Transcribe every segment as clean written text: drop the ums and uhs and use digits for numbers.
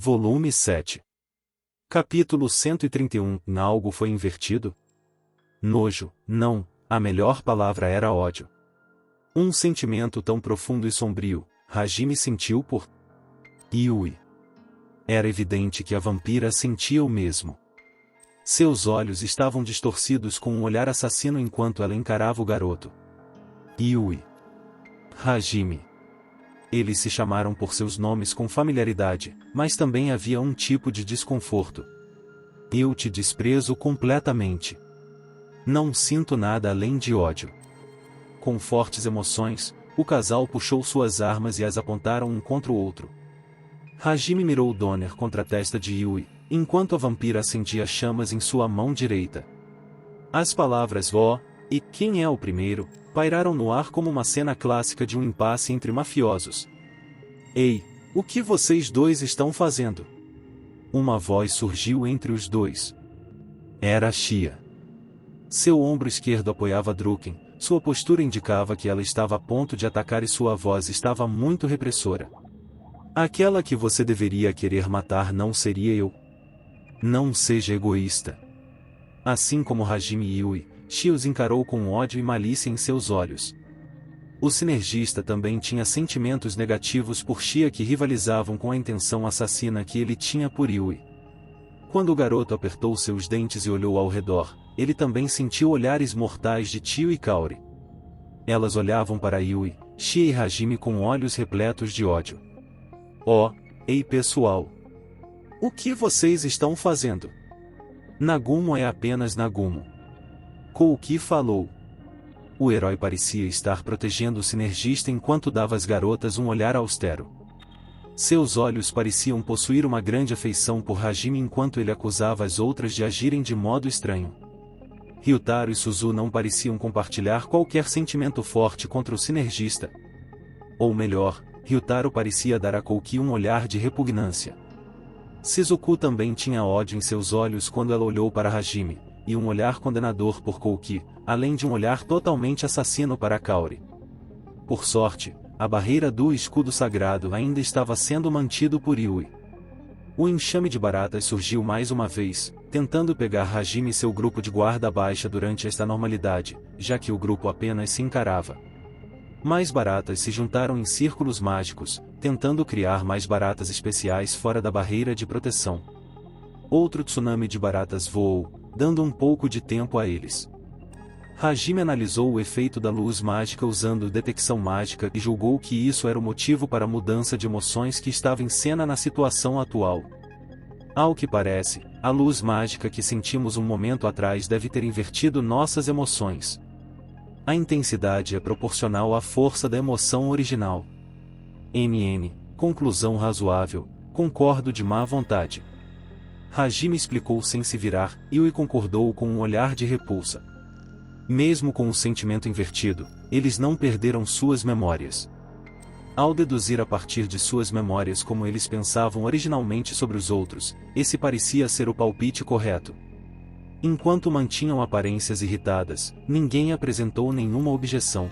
Volume 7. Capítulo 131. Algo foi invertido? Nojo, não, a melhor palavra era ódio. Um sentimento tão profundo e sombrio, Hajime sentiu por Yui. Era evidente que a vampira sentia o mesmo. Seus olhos estavam distorcidos com um olhar assassino enquanto ela encarava o garoto. Yui. Hajime. Eles se chamaram por seus nomes com familiaridade, mas também havia um tipo de desconforto. Eu te desprezo completamente. Não sinto nada além de ódio. Com fortes emoções, o casal puxou suas armas e as apontaram um contra o outro. Hajime mirou Donner contra a testa de Yui, enquanto a vampira acendia chamas em sua mão direita. As palavras "ó" e "quem é o primeiro" pairaram no ar como uma cena clássica de um impasse entre mafiosos. Ei, o que vocês dois estão fazendo? Uma voz surgiu entre os dois. Era Shia. Seu ombro esquerdo apoiava Druken, sua postura indicava que ela estava a ponto de atacar e sua voz estava muito repressora. Aquela que você deveria querer matar não seria eu. Não seja egoísta. Assim como Hajime e Yui, Shia os encarou com ódio e malícia em seus olhos. O sinergista também tinha sentimentos negativos por Shia que rivalizavam com a intenção assassina que ele tinha por Yui. Quando o garoto apertou seus dentes e olhou ao redor, ele também sentiu olhares mortais de Tio e Kaori. Elas olhavam para Yui, Shia e Hajime com olhos repletos de ódio. Oh, ei pessoal! O que vocês estão fazendo? Nagumo é apenas Nagumo. Kouki falou. O herói parecia estar protegendo o sinergista enquanto dava às garotas um olhar austero. Seus olhos pareciam possuir uma grande afeição por Hajime enquanto ele acusava as outras de agirem de modo estranho. Ryutaro e Suzu não pareciam compartilhar qualquer sentimento forte contra o sinergista. Ou melhor, Ryutaro parecia dar a Kouki um olhar de repugnância. Shizuku também tinha ódio em seus olhos quando ela olhou para Hajime, e um olhar condenador por Kouki, além de um olhar totalmente assassino para Kaori. Por sorte, a barreira do escudo sagrado ainda estava sendo mantido por Yui. O enxame de baratas surgiu mais uma vez, tentando pegar Hajime e seu grupo de guarda baixa durante esta normalidade, já que o grupo apenas se encarava. Mais baratas se juntaram em círculos mágicos, tentando criar mais baratas especiais fora da barreira de proteção. Outro tsunami de baratas voou, dando um pouco de tempo a eles. Hajime analisou o efeito da luz mágica usando detecção mágica e julgou que isso era o motivo para a mudança de emoções que estava em cena na situação atual. Ao que parece, a luz mágica que sentimos um momento atrás deve ter invertido nossas emoções. A intensidade é proporcional à força da emoção original. Conclusão razoável, concordo de má vontade. Hajime explicou sem se virar, e Yui concordou com um olhar de repulsa. Mesmo com o sentimento invertido, eles não perderam suas memórias. Ao deduzir a partir de suas memórias como eles pensavam originalmente sobre os outros, esse parecia ser o palpite correto. Enquanto mantinham aparências irritadas, ninguém apresentou nenhuma objeção.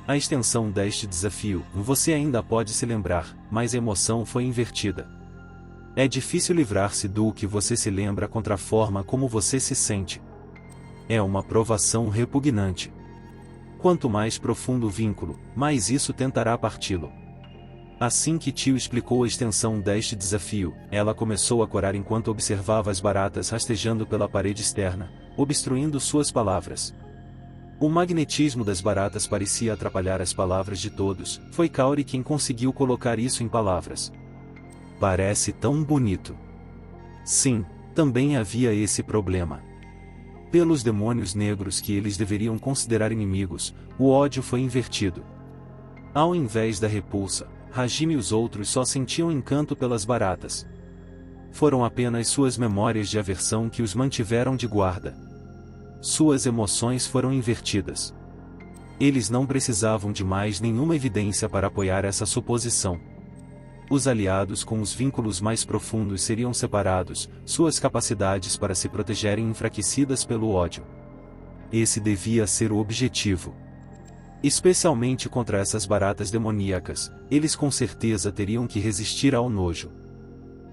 A extensão deste desafio, você ainda pode se lembrar, mas a emoção foi invertida. É difícil livrar-se do que você se lembra contra a forma como você se sente. É uma provação repugnante. Quanto mais profundo o vínculo, mais isso tentará parti-lo. Assim que Tio explicou a extensão deste desafio, ela começou a corar enquanto observava as baratas rastejando pela parede externa, obstruindo suas palavras. O magnetismo das baratas parecia atrapalhar as palavras de todos, foi Kaori quem conseguiu colocar isso em palavras. Parece tão bonito. Sim, também havia esse problema. Pelos demônios negros que eles deveriam considerar inimigos, o ódio foi invertido. Ao invés da repulsa, Hajime e os outros só sentiam encanto pelas baratas. Foram apenas suas memórias de aversão que os mantiveram de guarda. Suas emoções foram invertidas. Eles não precisavam de mais nenhuma evidência para apoiar essa suposição. Os aliados com os vínculos mais profundos seriam separados, suas capacidades para se protegerem enfraquecidas pelo ódio. Esse devia ser o objetivo. Especialmente contra essas baratas demoníacas, eles com certeza teriam que resistir ao nojo.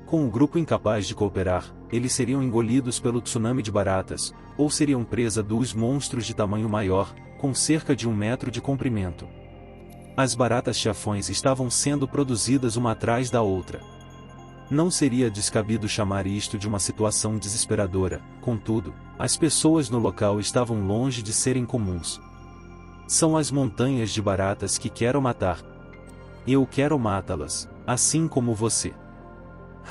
Com um grupo incapaz de cooperar, eles seriam engolidos pelo tsunami de baratas, ou seriam presa dos monstros de tamanho maior, com cerca de 1 metro de comprimento. As baratas-chefões estavam sendo produzidas uma atrás da outra. Não seria descabido chamar isto de uma situação desesperadora, contudo, as pessoas no local estavam longe de serem comuns. São as montanhas de baratas que quero matar. Eu quero matá-las, assim como você.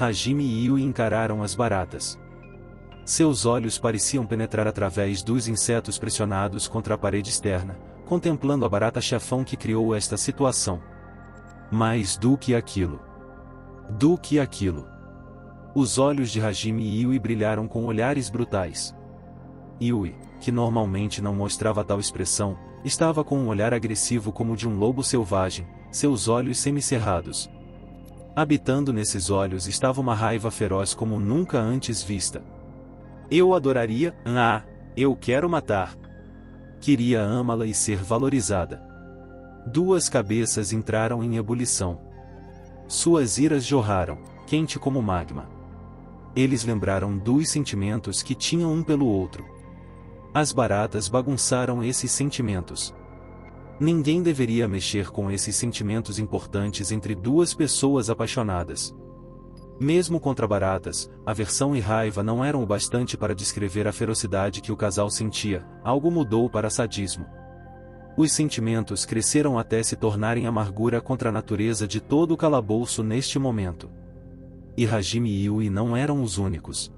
Hajime e Yui encararam as baratas. Seus olhos pareciam penetrar através dos insetos pressionados contra a parede externa, contemplando a barata-chefão que criou esta situação. Mais do que aquilo. Do que aquilo. Os olhos de Hajime e Yui brilharam com olhares brutais. Yui, que normalmente não mostrava tal expressão, estava com um olhar agressivo como o de um lobo selvagem, seus olhos semicerrados. Habitando nesses olhos estava uma raiva feroz como nunca antes vista. Eu adoraria, eu quero matar. Queria amá-la e ser valorizada. Duas cabeças entraram em ebulição. Suas iras jorraram, quente como magma. Eles lembraram dos sentimentos que tinham um pelo outro. As baratas bagunçaram esses sentimentos. Ninguém deveria mexer com esses sentimentos importantes entre duas pessoas apaixonadas. Mesmo contra baratas, aversão e raiva não eram o bastante para descrever a ferocidade que o casal sentia, algo mudou para sadismo. Os sentimentos cresceram até se tornarem amargura contra a natureza de todo o calabouço neste momento. E Hajime e Yui não eram os únicos.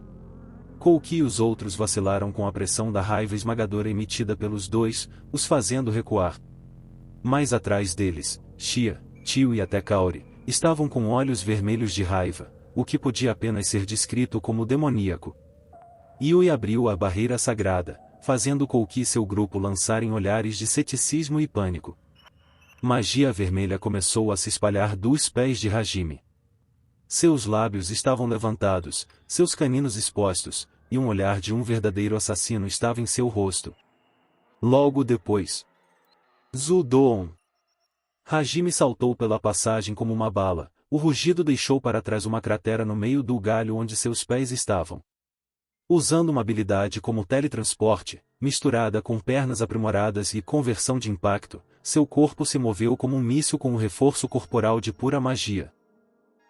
Kouki e os outros vacilaram com a pressão da raiva esmagadora emitida pelos dois, os fazendo recuar. Mais atrás deles, Shia, Tio e até Kaori, estavam com olhos vermelhos de raiva, o que podia apenas ser descrito como demoníaco. Yui abriu a barreira sagrada, fazendo Kouki e seu grupo lançarem olhares de ceticismo e pânico. Magia vermelha começou a se espalhar dos pés de Hajime. Seus lábios estavam levantados, seus caninos expostos, e um olhar de um verdadeiro assassino estava em seu rosto. Logo depois, Zudoon. Hajime saltou pela passagem como uma bala, o rugido deixou para trás uma cratera no meio do galho onde seus pés estavam. Usando uma habilidade como teletransporte, misturada com pernas aprimoradas e conversão de impacto, seu corpo se moveu como um míssil com um reforço corporal de pura magia.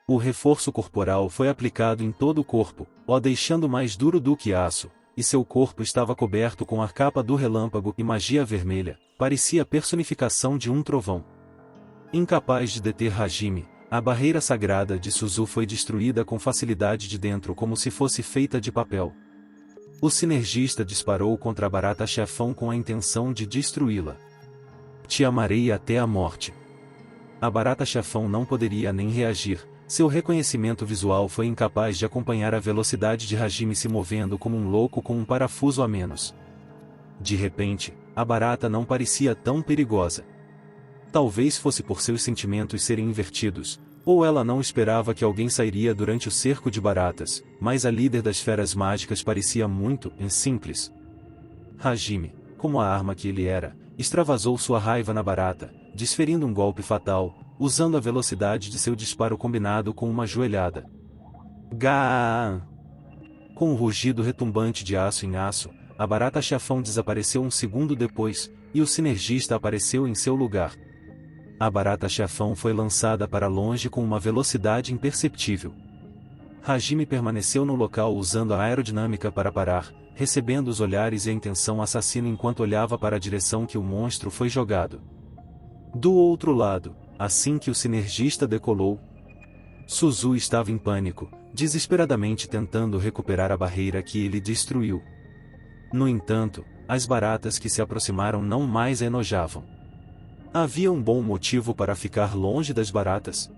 O reforço corporal foi aplicado em todo o corpo, o deixando mais duro do que aço, e seu corpo estava coberto com a capa do relâmpago e magia vermelha, parecia a personificação de um trovão. Incapaz de deter Hajime, a barreira sagrada de Suzu foi destruída com facilidade de dentro como se fosse feita de papel. O sinergista disparou contra a barata-chefão com a intenção de destruí-la. Te amarei até a morte. A barata-chefão não poderia nem reagir, seu reconhecimento visual foi incapaz de acompanhar a velocidade de Hajime se movendo como um louco com um parafuso a menos. De repente, a barata não parecia tão perigosa. Talvez fosse por seus sentimentos serem invertidos, ou ela não esperava que alguém sairia durante o cerco de baratas, mas a líder das feras mágicas parecia muito simples. Hajime, como a arma que ele era, extravasou sua raiva na barata, desferindo um golpe fatal, usando a velocidade de seu disparo combinado com uma joelhada. Gaaa! Com um rugido retumbante de aço em aço, a barata-chefão desapareceu um segundo depois, e o sinergista apareceu em seu lugar. A barata-chefão foi lançada para longe com uma velocidade imperceptível. Hajime permaneceu no local usando a aerodinâmica para parar, recebendo os olhares e a intenção assassina enquanto olhava para a direção que o monstro foi jogado. Do outro lado, assim que o sinergista decolou, Suzu estava em pânico, desesperadamente tentando recuperar a barreira que ele destruiu. No entanto, as baratas que se aproximaram não mais a enojavam. Havia um bom motivo para ficar longe das baratas.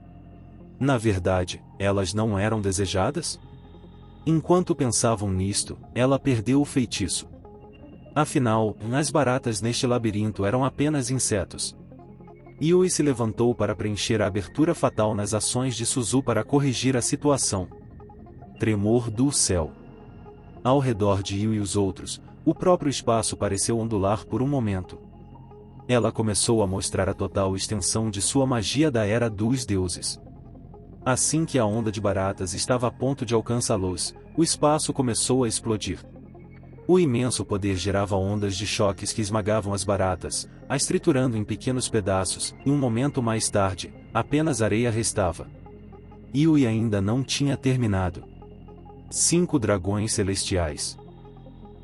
Na verdade, elas não eram desejadas? Enquanto pensavam nisto, ela perdeu o feitiço. Afinal, as baratas neste labirinto eram apenas insetos. Yui se levantou para preencher a abertura fatal nas ações de Suzu para corrigir a situação. Tremor do céu. Ao redor de Yui e os outros, o próprio espaço pareceu ondular por um momento. Ela começou a mostrar a total extensão de sua magia da Era dos Deuses. Assim que a onda de baratas estava a ponto de alcançá-los, o espaço começou a explodir. O imenso poder gerava ondas de choques que esmagavam as baratas, as triturando em pequenos pedaços, e um momento mais tarde, apenas areia restava. Yui ainda não tinha terminado. 5 dragões celestiais.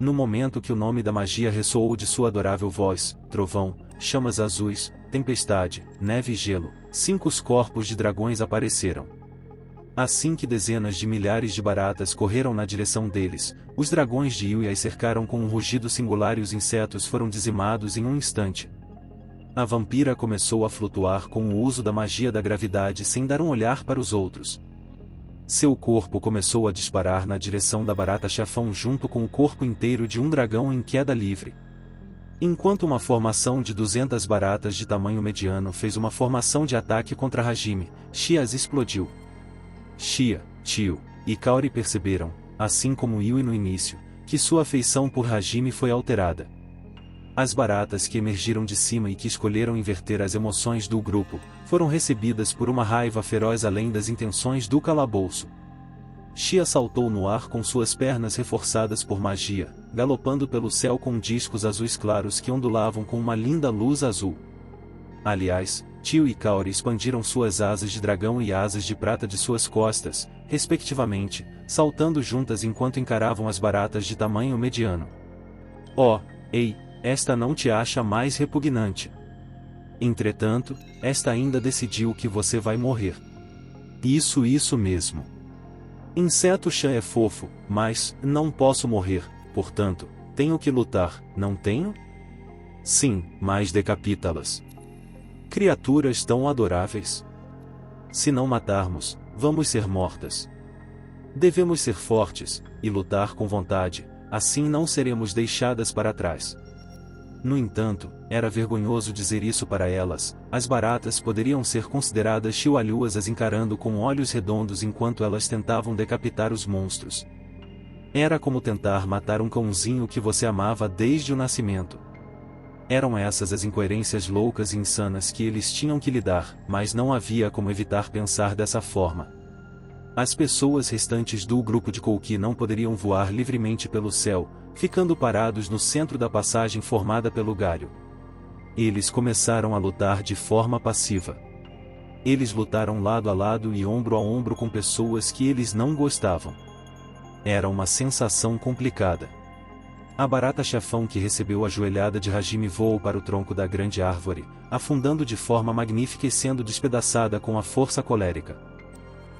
No momento que o nome da magia ressoou de sua adorável voz, trovão, chamas azuis, tempestade, neve e gelo, 5 corpos de dragões apareceram. Assim que dezenas de milhares de baratas correram na direção deles, os dragões de Yui as cercaram com um rugido singular e os insetos foram dizimados em um instante. A vampira começou a flutuar com o uso da magia da gravidade sem dar um olhar para os outros. Seu corpo começou a disparar na direção da barata-chefão junto com o corpo inteiro de um dragão em queda livre. Enquanto uma formação de 200 baratas de tamanho mediano fez uma formação de ataque contra Hajime, Shia as explodiu. Shia, Tio e Kaori perceberam, assim como Yui no início, que sua afeição por Hajime foi alterada. As baratas que emergiram de cima e que escolheram inverter as emoções do grupo, foram recebidas por uma raiva feroz além das intenções do calabouço. Shia saltou no ar com suas pernas reforçadas por magia, galopando pelo céu com discos azuis claros que ondulavam com uma linda luz azul. Aliás, Tio e Kaori expandiram suas asas de dragão e asas de prata de suas costas, respectivamente, saltando juntas enquanto encaravam as baratas de tamanho mediano. Oh, ei, esta não te acha mais repugnante. Entretanto, esta ainda decidiu que você vai morrer. Isso mesmo. Inseto Chan é fofo, mas não posso morrer, portanto, tenho que lutar, não tenho? Sim, mas decapita-las. Criaturas tão adoráveis. Se não matarmos, vamos ser mortas. Devemos ser fortes, e lutar com vontade, assim não seremos deixadas para trás. No entanto, era vergonhoso dizer isso para elas, as baratas poderiam ser consideradas chihuahuas as encarando com olhos redondos enquanto elas tentavam decapitar os monstros. Era como tentar matar um cãozinho que você amava desde o nascimento. Eram essas as incoerências loucas e insanas que eles tinham que lidar, mas não havia como evitar pensar dessa forma. As pessoas restantes do grupo de Kouki não poderiam voar livremente pelo céu, ficando parados no centro da passagem formada pelo galho. Eles começaram a lutar de forma passiva. Eles lutaram lado a lado e ombro a ombro com pessoas que eles não gostavam. Era uma sensação complicada. A barata-chefão que recebeu a joelhada de Hajime voou para o tronco da grande árvore, afundando de forma magnífica e sendo despedaçada com a força colérica.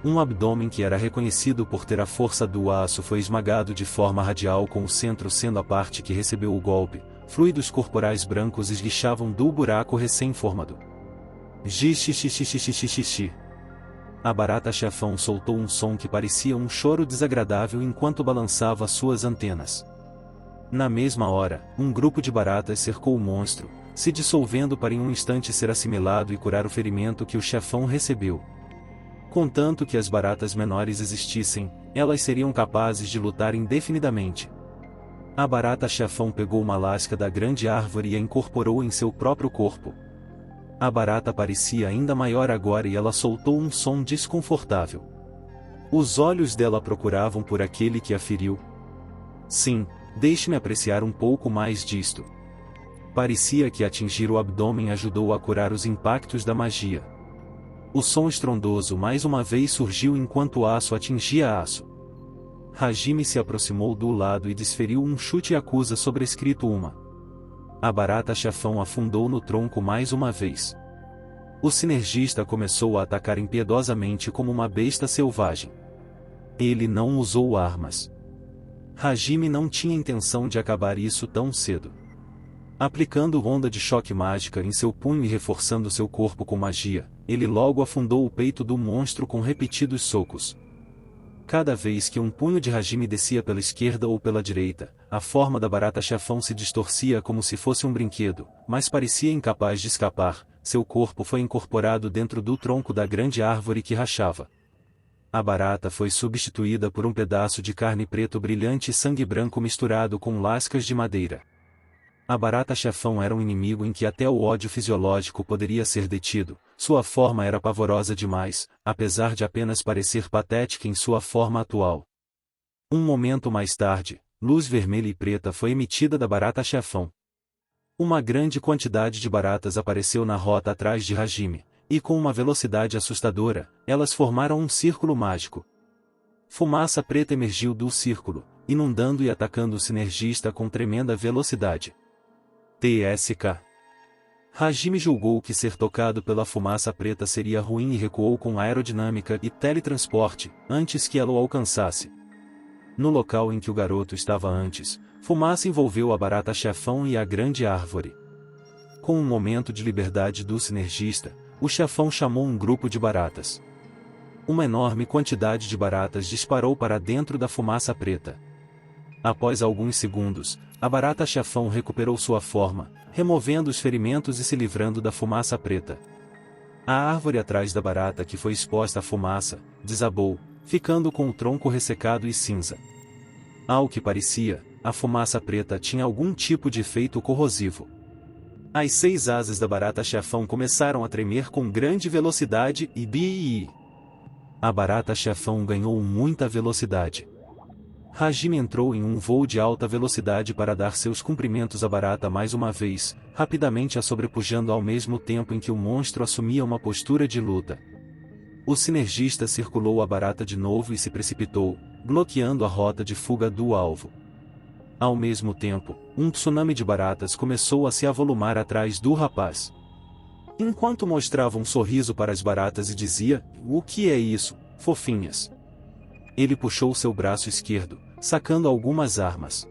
Um abdômen que era reconhecido por ter a força do aço foi esmagado de forma radial com o centro sendo a parte que recebeu o golpe, fluidos corporais brancos esguichavam do buraco recém-formado. Xixi. A barata-chefão soltou um som que parecia um choro desagradável enquanto balançava suas antenas. Na mesma hora, um grupo de baratas cercou o monstro, se dissolvendo para em um instante ser assimilado e curar o ferimento que o chefão recebeu. Contanto que as baratas menores existissem, elas seriam capazes de lutar indefinidamente. A barata-chefão pegou uma lasca da grande árvore e a incorporou em seu próprio corpo. A barata parecia ainda maior agora e ela soltou um som desconfortável. Os olhos dela procuravam por aquele que a feriu. Sim, deixe-me apreciar um pouco mais disto. Parecia que atingir o abdômen ajudou a curar os impactos da magia. O som estrondoso mais uma vez surgiu enquanto o aço atingia aço. Hajime se aproximou do lado e desferiu um chute Yakuza sobrescrito uma. A barata-chefão afundou no tronco mais uma vez. O sinergista começou a atacar impiedosamente como uma besta selvagem. Ele não usou armas. Hajime não tinha intenção de acabar isso tão cedo. Aplicando onda de choque mágica em seu punho e reforçando seu corpo com magia, ele logo afundou o peito do monstro com repetidos socos. Cada vez que um punho de Hajime descia pela esquerda ou pela direita, a forma da barata-chefão se distorcia como se fosse um brinquedo, mas parecia incapaz de escapar, seu corpo foi incorporado dentro do tronco da grande árvore que rachava. A barata foi substituída por um pedaço de carne preto brilhante e sangue branco misturado com lascas de madeira. A barata-chefão era um inimigo em que até o ódio fisiológico poderia ser detido, sua forma era pavorosa demais, apesar de apenas parecer patética em sua forma atual. Um momento mais tarde, luz vermelha e preta foi emitida da barata-chefão. Uma grande quantidade de baratas apareceu na rota atrás de Hajime, e com uma velocidade assustadora, elas formaram um círculo mágico. Fumaça preta emergiu do círculo, inundando e atacando o sinergista com tremenda velocidade. TSK. Hajime julgou que ser tocado pela fumaça preta seria ruim e recuou com aerodinâmica e teletransporte, antes que ela o alcançasse. No local em que o garoto estava antes, fumaça envolveu a barata-chefão e a grande árvore. Com um momento de liberdade do sinergista, o chefão chamou um grupo de baratas. Uma enorme quantidade de baratas disparou para dentro da fumaça preta. Após alguns segundos, a barata-chefão recuperou sua forma, removendo os ferimentos e se livrando da fumaça preta. A árvore atrás da barata que foi exposta à fumaça, desabou, ficando com o tronco ressecado e cinza. Ao que parecia, a fumaça preta tinha algum tipo de efeito corrosivo. As 6 asas da barata-chefão começaram a tremer com grande velocidade e BII. A barata-chefão ganhou muita velocidade. Hajime entrou em um voo de alta velocidade para dar seus cumprimentos à barata mais uma vez, rapidamente a sobrepujando ao mesmo tempo em que o monstro assumia uma postura de luta. O sinergista circulou a barata de novo e se precipitou, bloqueando a rota de fuga do alvo. Ao mesmo tempo, um tsunami de baratas começou a se avolumar atrás do rapaz. Enquanto mostrava um sorriso para as baratas e dizia: "O que é isso, fofinhas?" Ele puxou seu braço esquerdo, sacando algumas armas.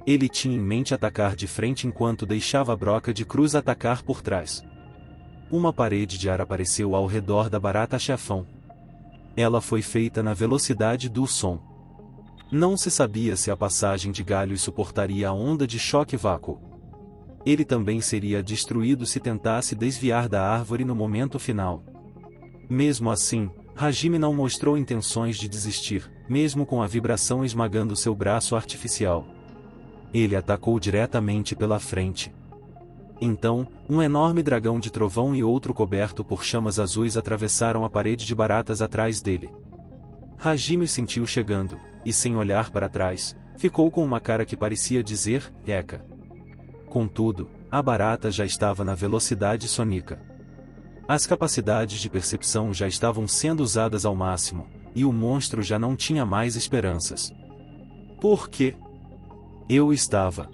Ele tinha em mente atacar de frente enquanto deixava a broca de cruz atacar por trás. Uma parede de ar apareceu ao redor da barata-chefão. Ela foi feita na velocidade do som. Não se sabia se a passagem de galhos suportaria a onda de choque vácuo. Ele também seria destruído se tentasse desviar da árvore no momento final. Mesmo assim, Hajime não mostrou intenções de desistir, mesmo com a vibração esmagando seu braço artificial. Ele atacou diretamente pela frente. Então, um enorme dragão de trovão e outro coberto por chamas azuis atravessaram a parede de baratas atrás dele. Hajime sentiu chegando, e sem olhar para trás, ficou com uma cara que parecia dizer, Eka. Contudo, a barata já estava na velocidade sônica. As capacidades de percepção já estavam sendo usadas ao máximo, e o monstro já não tinha mais esperanças. Por quê? Eu estava.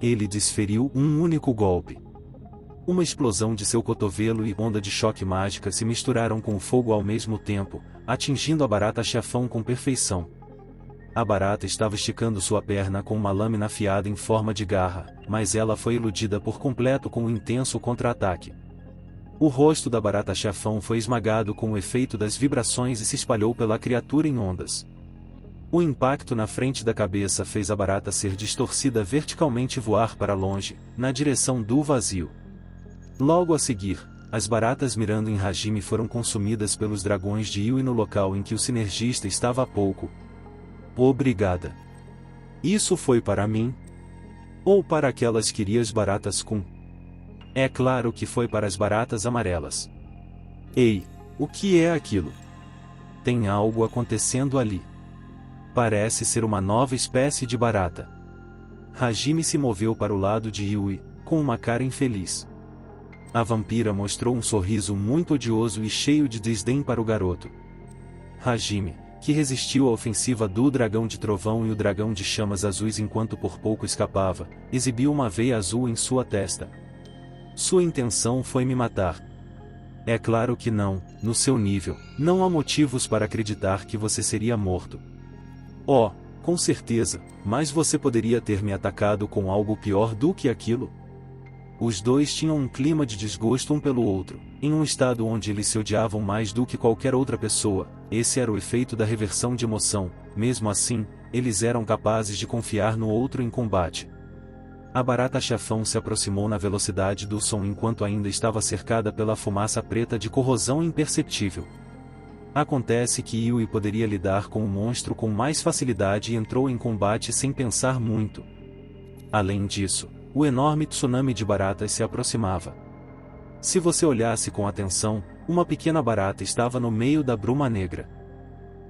Ele desferiu um único golpe. Uma explosão de seu cotovelo e onda de choque mágica se misturaram com o fogo ao mesmo tempo, atingindo a barata-chefão com perfeição. A barata estava esticando sua perna com uma lâmina afiada em forma de garra, mas ela foi iludida por completo com um intenso contra-ataque. O rosto da barata-chefão foi esmagado com o efeito das vibrações e se espalhou pela criatura em ondas. O impacto na frente da cabeça fez a barata ser distorcida verticalmente e voar para longe, na direção do vazio. Logo a seguir, as baratas mirando em Hajime foram consumidas pelos dragões de Yui no local em que o sinergista estava há pouco. Obrigada. Isso foi para mim? Ou para aquelas querias baratas com? É claro que foi para as baratas amarelas. Ei, o que é aquilo? Tem algo acontecendo ali. Parece ser uma nova espécie de barata. Hajime se moveu para o lado de Yui, com uma cara infeliz. A vampira mostrou um sorriso muito odioso e cheio de desdém para o garoto. Hajime, que resistiu à ofensiva do dragão de trovão e o dragão de chamas azuis enquanto por pouco escapava, exibiu uma veia azul em sua testa. Sua intenção foi me matar. É claro que não, no seu nível, não há motivos para acreditar que você seria morto. Oh, com certeza, mas você poderia ter me atacado com algo pior do que aquilo? Os dois tinham um clima de desgosto um pelo outro, em um estado onde eles se odiavam mais do que qualquer outra pessoa. Esse era o efeito da reversão de emoção. Mesmo assim, eles eram capazes de confiar no outro em combate. A barata-chefão se aproximou na velocidade do som enquanto ainda estava cercada pela fumaça preta de corrosão imperceptível. Acontece que Yui poderia lidar com o monstro com mais facilidade e entrou em combate sem pensar muito. Além disso, o enorme tsunami de baratas se aproximava. Se você olhasse com atenção, uma pequena barata estava no meio da bruma negra.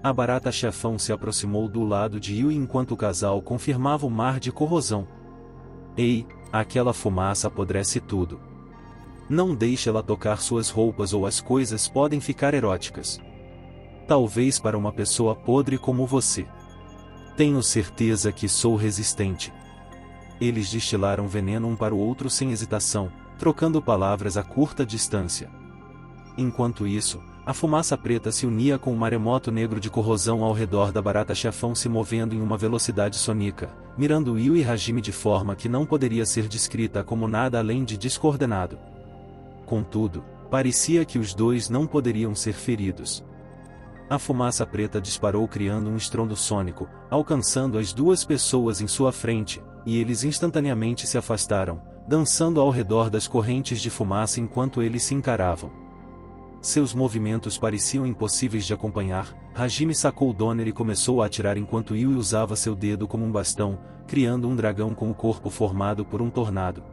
A barata-chefão se aproximou do lado de Yui enquanto o casal confirmava o mar de corrosão. Ei, aquela fumaça apodrece tudo. Não deixe ela tocar suas roupas ou as coisas podem ficar eróticas. Talvez para uma pessoa podre como você. Tenho certeza que sou resistente. Eles destilaram veneno um para o outro sem hesitação, trocando palavras a curta distância. Enquanto isso, a fumaça preta se unia com um maremoto negro de corrosão ao redor da barata-chefão se movendo em uma velocidade soníca, mirando Yui e Hajime de forma que não poderia ser descrita como nada além de descoordenado. Contudo, parecia que os dois não poderiam ser feridos. A fumaça preta disparou criando um estrondo sônico, alcançando as duas pessoas em sua frente, e eles instantaneamente se afastaram, dançando ao redor das correntes de fumaça enquanto eles se encaravam. Seus movimentos pareciam impossíveis de acompanhar. Hajime sacou o Donner e começou a atirar enquanto Yui usava seu dedo como um bastão, criando um dragão com o corpo formado por um tornado.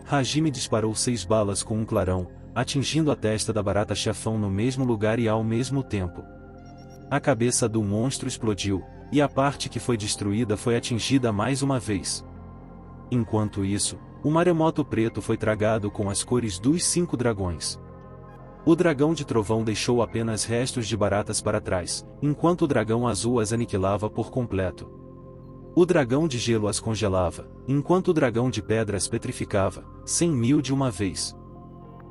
Hajime disparou 6 balas com um clarão, atingindo a testa da barata-chefão no mesmo lugar e ao mesmo tempo. A cabeça do monstro explodiu, e a parte que foi destruída foi atingida mais uma vez. Enquanto isso, o maremoto preto foi tragado com as cores dos 5 dragões. O dragão de trovão deixou apenas restos de baratas para trás, enquanto o dragão azul as aniquilava por completo. O dragão de gelo as congelava, enquanto o dragão de pedra as petrificava, 100.000 de uma vez.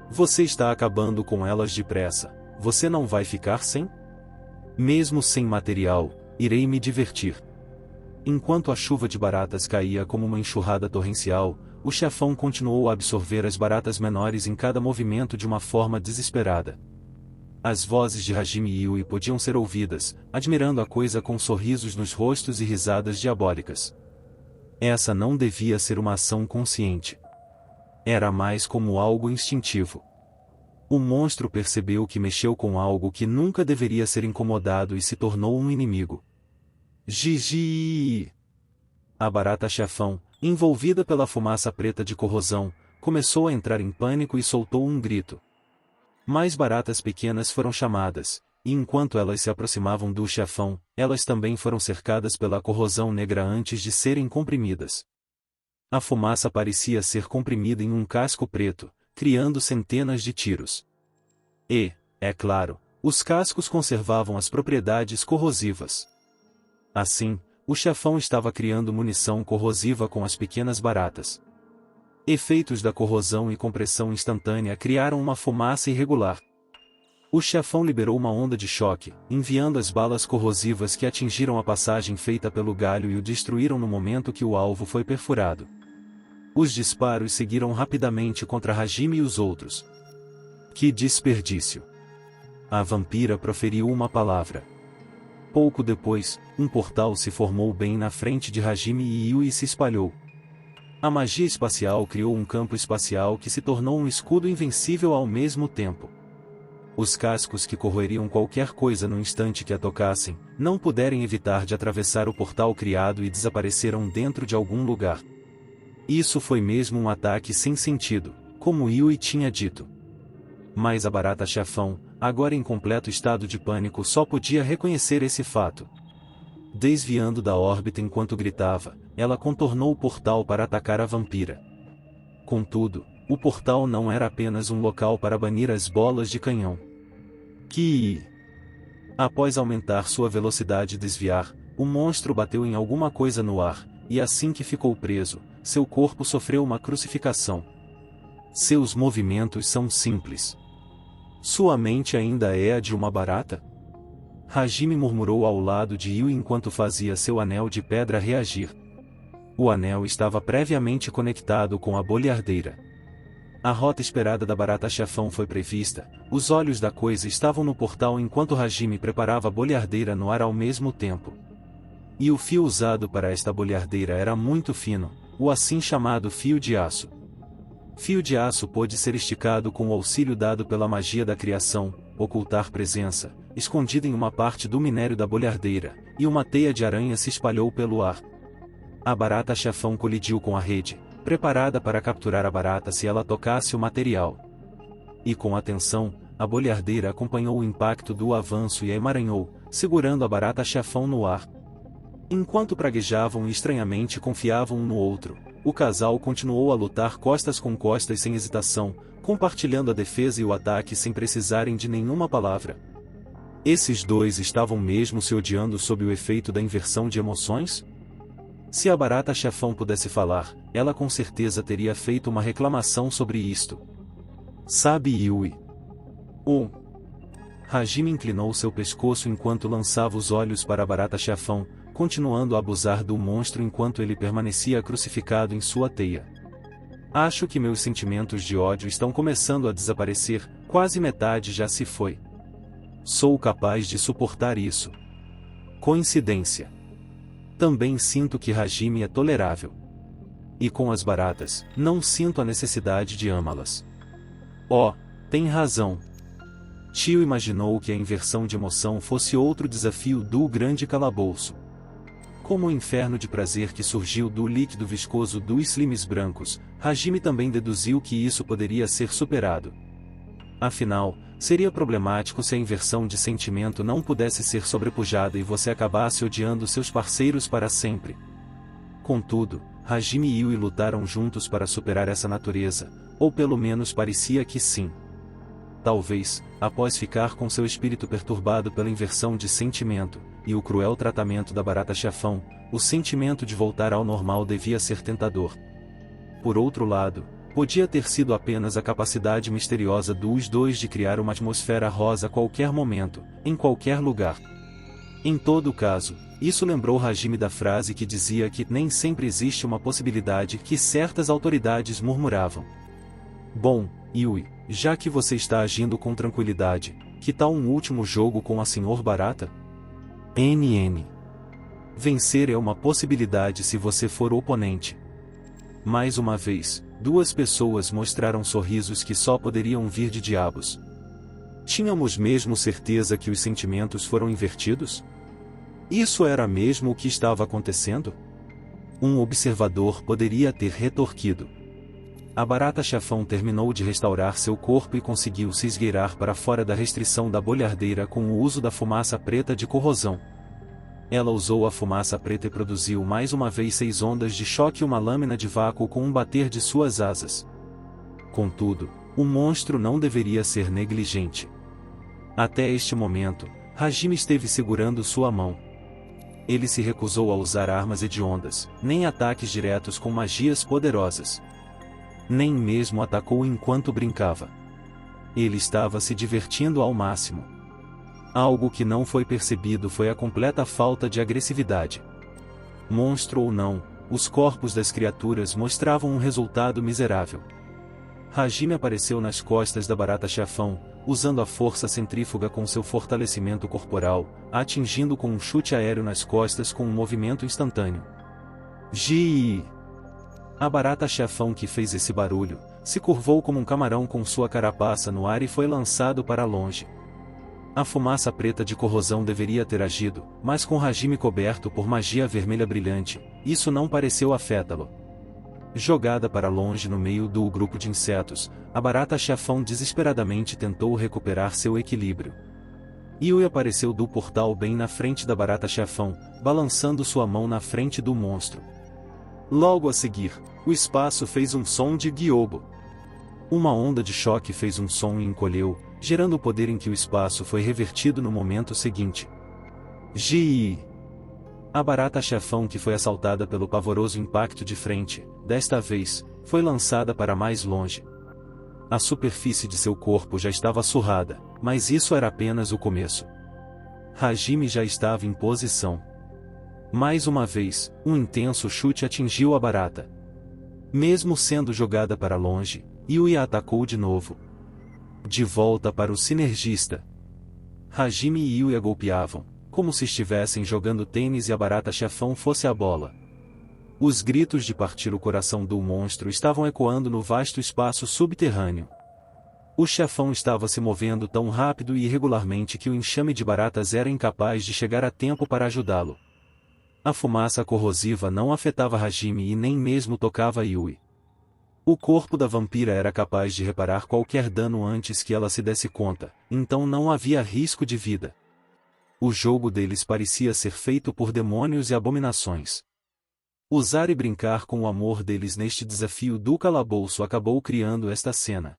Você está acabando com elas depressa, você não vai ficar sem? Mesmo sem material, irei me divertir. Enquanto a chuva de baratas caía como uma enxurrada torrencial, o chefão continuou a absorver as baratas menores em cada movimento de uma forma desesperada. As vozes de Hajime e Yui podiam ser ouvidas, admirando a coisa com sorrisos nos rostos e risadas diabólicas. Essa não devia ser uma ação consciente. Era mais como algo instintivo. O monstro percebeu que mexeu com algo que nunca deveria ser incomodado e se tornou um inimigo. Gigi! A barata-chefão, envolvida pela fumaça preta de corrosão, começou a entrar em pânico e soltou um grito. Mais baratas pequenas foram chamadas, e enquanto elas se aproximavam do chefão, elas também foram cercadas pela corrosão negra antes de serem comprimidas. A fumaça parecia ser comprimida em um casco preto, criando centenas de tiros. E, é claro, os cascos conservavam as propriedades corrosivas. Assim, o chefão estava criando munição corrosiva com as pequenas baratas. Efeitos da corrosão e compressão instantânea criaram uma fumaça irregular. O chefão liberou uma onda de choque, enviando as balas corrosivas que atingiram a passagem feita pelo galho e o destruíram no momento que o alvo foi perfurado. Os disparos seguiram rapidamente contra Hajime e os outros. Que desperdício! A vampira proferiu uma palavra. Pouco depois, um portal se formou bem na frente de Hajime e Yui e se espalhou. A magia espacial criou um campo espacial que se tornou um escudo invencível ao mesmo tempo. Os cascos que corroeriam qualquer coisa no instante que a tocassem, não puderam evitar de atravessar o portal criado e desapareceram dentro de algum lugar. Isso foi mesmo um ataque sem sentido, como Yui tinha dito. Mas a barata-chefão, agora em completo estado de pânico, só podia reconhecer esse fato. Desviando da órbita enquanto gritava, ela contornou o portal para atacar a vampira. Contudo, o portal não era apenas um local para banir as bolas de canhão. Após aumentar sua velocidade e desviar, o monstro bateu em alguma coisa no ar, e assim que ficou preso, seu corpo sofreu uma crucificação. Seus movimentos são simples. Sua mente ainda é a de uma barata? Hajime murmurou ao lado de Yui enquanto fazia seu anel de pedra reagir. O anel estava previamente conectado com a bolhardeira. A rota esperada da barata-chefão foi prevista, os olhos da coisa estavam no portal enquanto Hajime preparava a bolhardeira no ar ao mesmo tempo. E o fio usado para esta bolhardeira era muito fino, o assim chamado fio de aço. Fio de aço pôde ser esticado com o auxílio dado pela magia da criação, ocultar presença, escondida em uma parte do minério da bolhardeira, e uma teia de aranha se espalhou pelo ar. A barata-chefão colidiu com a rede, preparada para capturar a barata se ela tocasse o material. E com atenção, a bolhardeira acompanhou o impacto do avanço e a emaranhou, segurando a barata-chefão no ar. Enquanto praguejavam e estranhamente confiavam um no outro, o casal continuou a lutar costas com costas sem hesitação, compartilhando a defesa e o ataque sem precisarem de nenhuma palavra. Esses dois estavam mesmo se odiando sob o efeito da inversão de emoções? Se a barata-chefão pudesse falar, ela com certeza teria feito uma reclamação sobre isto. Sabe, Yui? Hajime inclinou seu pescoço enquanto lançava os olhos para a barata-chefão, continuando a abusar do monstro enquanto ele permanecia crucificado em sua teia. Acho que meus sentimentos de ódio estão começando a desaparecer, quase metade já se foi. Sou capaz de suportar isso. Coincidência. Também sinto que Hajime é tolerável. E com as baratas, não sinto a necessidade de amá-las. Oh, tem razão. Tio imaginou que a inversão de emoção fosse outro desafio do grande calabouço. Como o inferno de prazer que surgiu do líquido viscoso dos slimes brancos, Hajime também deduziu que isso poderia ser superado. Afinal, seria problemático se a inversão de sentimento não pudesse ser sobrepujada e você acabasse odiando seus parceiros para sempre. Contudo, Hajime e Yui lutaram juntos para superar essa natureza, ou pelo menos parecia que sim. Talvez, após ficar com seu espírito perturbado pela inversão de sentimento, e o cruel tratamento da barata-chefão, o sentimento de voltar ao normal devia ser tentador. Por outro lado, podia ter sido apenas a capacidade misteriosa dos dois de criar uma atmosfera rosa a qualquer momento, em qualquer lugar. Em todo caso, isso lembrou Hajime da frase que dizia que nem sempre existe uma possibilidade que certas autoridades murmuravam. Bom, Yui, já que você está agindo com tranquilidade, que tal um último jogo com a Sr. Barata? NN. Vencer é uma possibilidade se você for o oponente. Mais uma vez, duas pessoas mostraram sorrisos que só poderiam vir de diabos. Tínhamos mesmo certeza que os sentimentos foram invertidos? Isso era mesmo o que estava acontecendo? Um observador poderia ter retorquido. A barata-chefão terminou de restaurar seu corpo e conseguiu se esgueirar para fora da restrição da bolhardeira com o uso da fumaça preta de corrosão. Ela usou a fumaça preta e produziu mais uma vez 6 ondas de choque e uma lâmina de vácuo com um bater de suas asas. Contudo, o monstro não deveria ser negligente. Até este momento, Hajime esteve segurando sua mão. Ele se recusou a usar armas hediondas, nem ataques diretos com magias poderosas. Nem mesmo atacou enquanto brincava. Ele estava se divertindo ao máximo. Algo que não foi percebido foi a completa falta de agressividade. Monstro ou não, os corpos das criaturas mostravam um resultado miserável. Hajime apareceu nas costas da barata-chefão, usando a força centrífuga com seu fortalecimento corporal, atingindo com um chute aéreo nas costas com um movimento instantâneo. Gi! A barata-chefão que fez esse barulho, se curvou como um camarão com sua carapaça no ar e foi lançado para longe. A fumaça preta de corrosão deveria ter agido, mas com Hajime coberto por magia vermelha brilhante, isso não pareceu afetá-lo. Jogada para longe no meio do grupo de insetos, a barata-chefão desesperadamente tentou recuperar seu equilíbrio. Yui apareceu do portal bem na frente da barata-chefão, balançando sua mão na frente do monstro. Logo a seguir, o espaço fez um som de guiobo. Uma onda de choque fez um som e encolheu, gerando o poder em que o espaço foi revertido no momento seguinte. Gi! A barata-chefão que foi assaltada pelo pavoroso impacto de frente, desta vez, foi lançada para mais longe. A superfície de seu corpo já estava surrada, mas isso era apenas o começo. Hajime já estava em posição. Mais uma vez, um intenso chute atingiu a barata. Mesmo sendo jogada para longe, Yui a atacou de novo. De volta para o sinergista. Hajime e Yui a golpeavam, como se estivessem jogando tênis e a barata-chefão fosse a bola. Os gritos de partir o coração do monstro estavam ecoando no vasto espaço subterrâneo. O chefão estava se movendo tão rápido e irregularmente que o enxame de baratas era incapaz de chegar a tempo para ajudá-lo. A fumaça corrosiva não afetava Hajime e nem mesmo tocava Yui. O corpo da vampira era capaz de reparar qualquer dano antes que ela se desse conta, então não havia risco de vida. O jogo deles parecia ser feito por demônios e abominações. Usar e brincar com o amor deles neste desafio do calabouço acabou criando esta cena.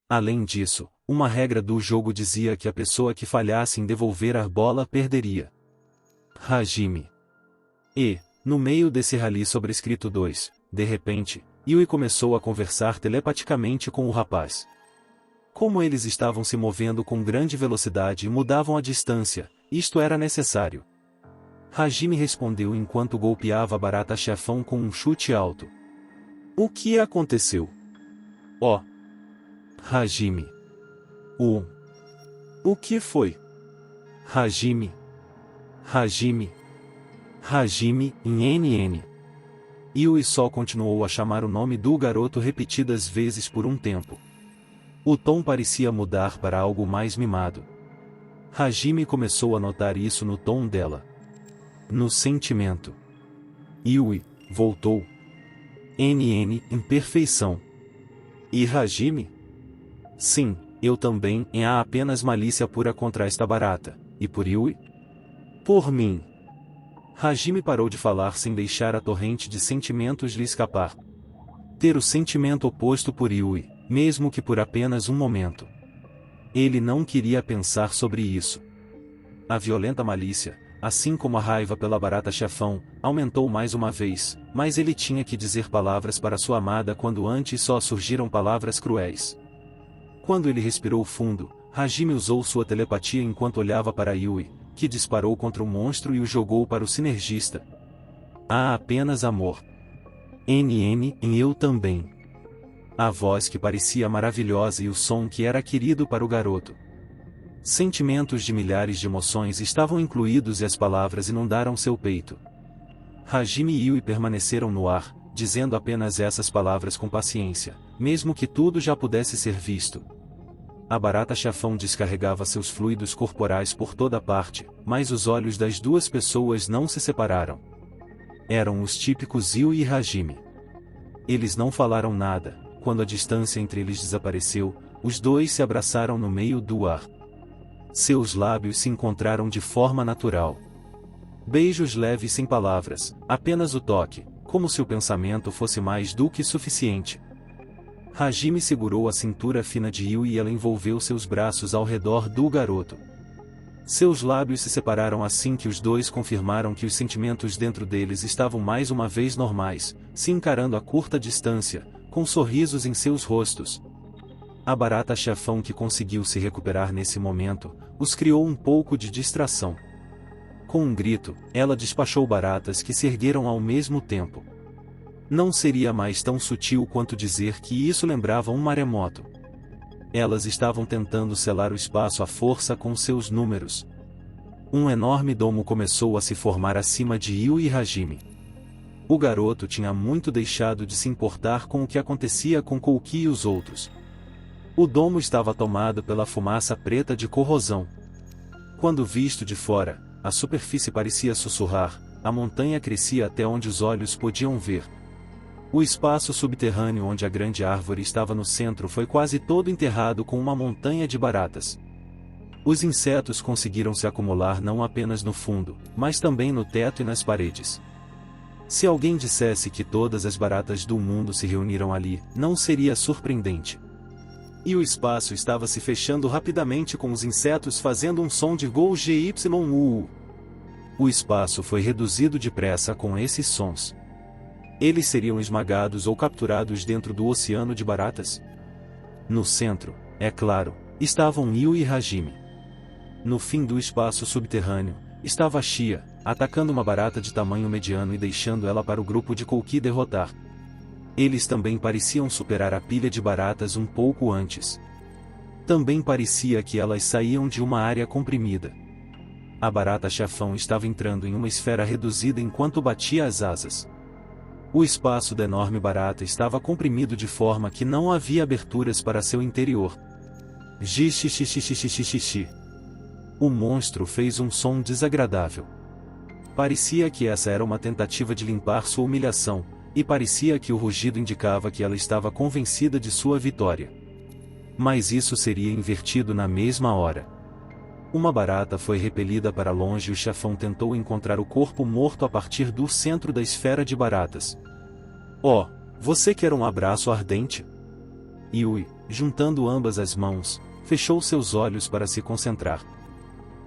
Além disso, uma regra do jogo dizia que a pessoa que falhasse em devolver a bola perderia. Hajime. E, no meio desse rally sobrescrito 2, de repente, Yui começou a conversar telepaticamente com o rapaz. Como eles estavam se movendo com grande velocidade e mudavam a distância, isto era necessário. Hajime respondeu enquanto golpeava a barata-chefão com um chute alto. O que aconteceu? Oh! Hajime. O que foi? Hajime. Hajime. Hajime, em NN. Yui só continuou a chamar o nome do garoto repetidas vezes por um tempo. O tom parecia mudar para algo mais mimado. Hajime começou a notar isso no tom dela. No sentimento. Yui, voltou. NN, em perfeição. E Hajime? Sim, eu também, há apenas malícia pura contra esta barata. E por Yui? Por mim. Hajime parou de falar sem deixar a torrente de sentimentos lhe escapar. Ter o sentimento oposto por Yui, mesmo que por apenas um momento. Ele não queria pensar sobre isso. A violenta malícia, assim como a raiva pela barata-chefão, aumentou mais uma vez, mas ele tinha que dizer palavras para sua amada quando antes só surgiram palavras cruéis. Quando ele respirou fundo, Hajime usou sua telepatia enquanto olhava para Yui, que disparou contra o monstro e o jogou para o sinergista. Há apenas amor. NN em eu também. A voz que parecia maravilhosa e o som que era querido para o garoto. Sentimentos de milhares de emoções estavam incluídos e as palavras inundaram seu peito. Hajime e Yui permaneceram no ar, dizendo apenas essas palavras com paciência, mesmo que tudo já pudesse ser visto. A barata-chefão descarregava seus fluidos corporais por toda parte, mas os olhos das duas pessoas não se separaram. Eram os típicos Yui e Hajime. Eles não falaram nada. Quando a distância entre eles desapareceu, os dois se abraçaram no meio do ar. Seus lábios se encontraram de forma natural. Beijos leves sem palavras, apenas o toque, como se o pensamento fosse mais do que suficiente. Hajime segurou a cintura fina de Yui e ela envolveu seus braços ao redor do garoto. Seus lábios se separaram assim que os dois confirmaram que os sentimentos dentro deles estavam mais uma vez normais, se encarando a curta distância, com sorrisos em seus rostos. A barata-chefão que conseguiu se recuperar nesse momento, os criou um pouco de distração. Com um grito, ela despachou baratas que se ergueram ao mesmo tempo. Não seria mais tão sutil quanto dizer que isso lembrava um maremoto. Elas estavam tentando selar o espaço à força com seus números. Um enorme domo começou a se formar acima de Yui e Hajime. O garoto tinha muito deixado de se importar com o que acontecia com Kouki e os outros. O domo estava tomado pela fumaça preta de corrosão. Quando visto de fora, a superfície parecia sussurrar, a montanha crescia até onde os olhos podiam ver. O espaço subterrâneo onde a grande árvore estava no centro foi quase todo enterrado com uma montanha de baratas. Os insetos conseguiram se acumular não apenas no fundo, mas também no teto e nas paredes. Se alguém dissesse que todas as baratas do mundo se reuniram ali, não seria surpreendente. E o espaço estava se fechando rapidamente com os insetos fazendo um som de GYU. O espaço foi reduzido depressa com esses sons. Eles seriam esmagados ou capturados dentro do oceano de baratas? No centro, é claro, estavam Yui e Hajime. No fim do espaço subterrâneo, estava Shia, atacando uma barata de tamanho mediano e deixando ela para o grupo de Kouki derrotar. Eles também pareciam superar a pilha de baratas um pouco antes. Também parecia que elas saíam de uma área comprimida. A barata-chefão estava entrando em uma esfera reduzida enquanto batia as asas. O espaço da enorme barata estava comprimido de forma que não havia aberturas para seu interior. Xixi. O monstro fez um som desagradável. Parecia que essa era uma tentativa de limpar sua humilhação, e parecia que o rugido indicava que ela estava convencida de sua vitória. Mas isso seria invertido na mesma hora. Uma barata foi repelida para longe e o chefão tentou encontrar o corpo morto a partir do centro da esfera de baratas. Oh, você quer um abraço ardente? Yui, juntando ambas as mãos, fechou seus olhos para se concentrar.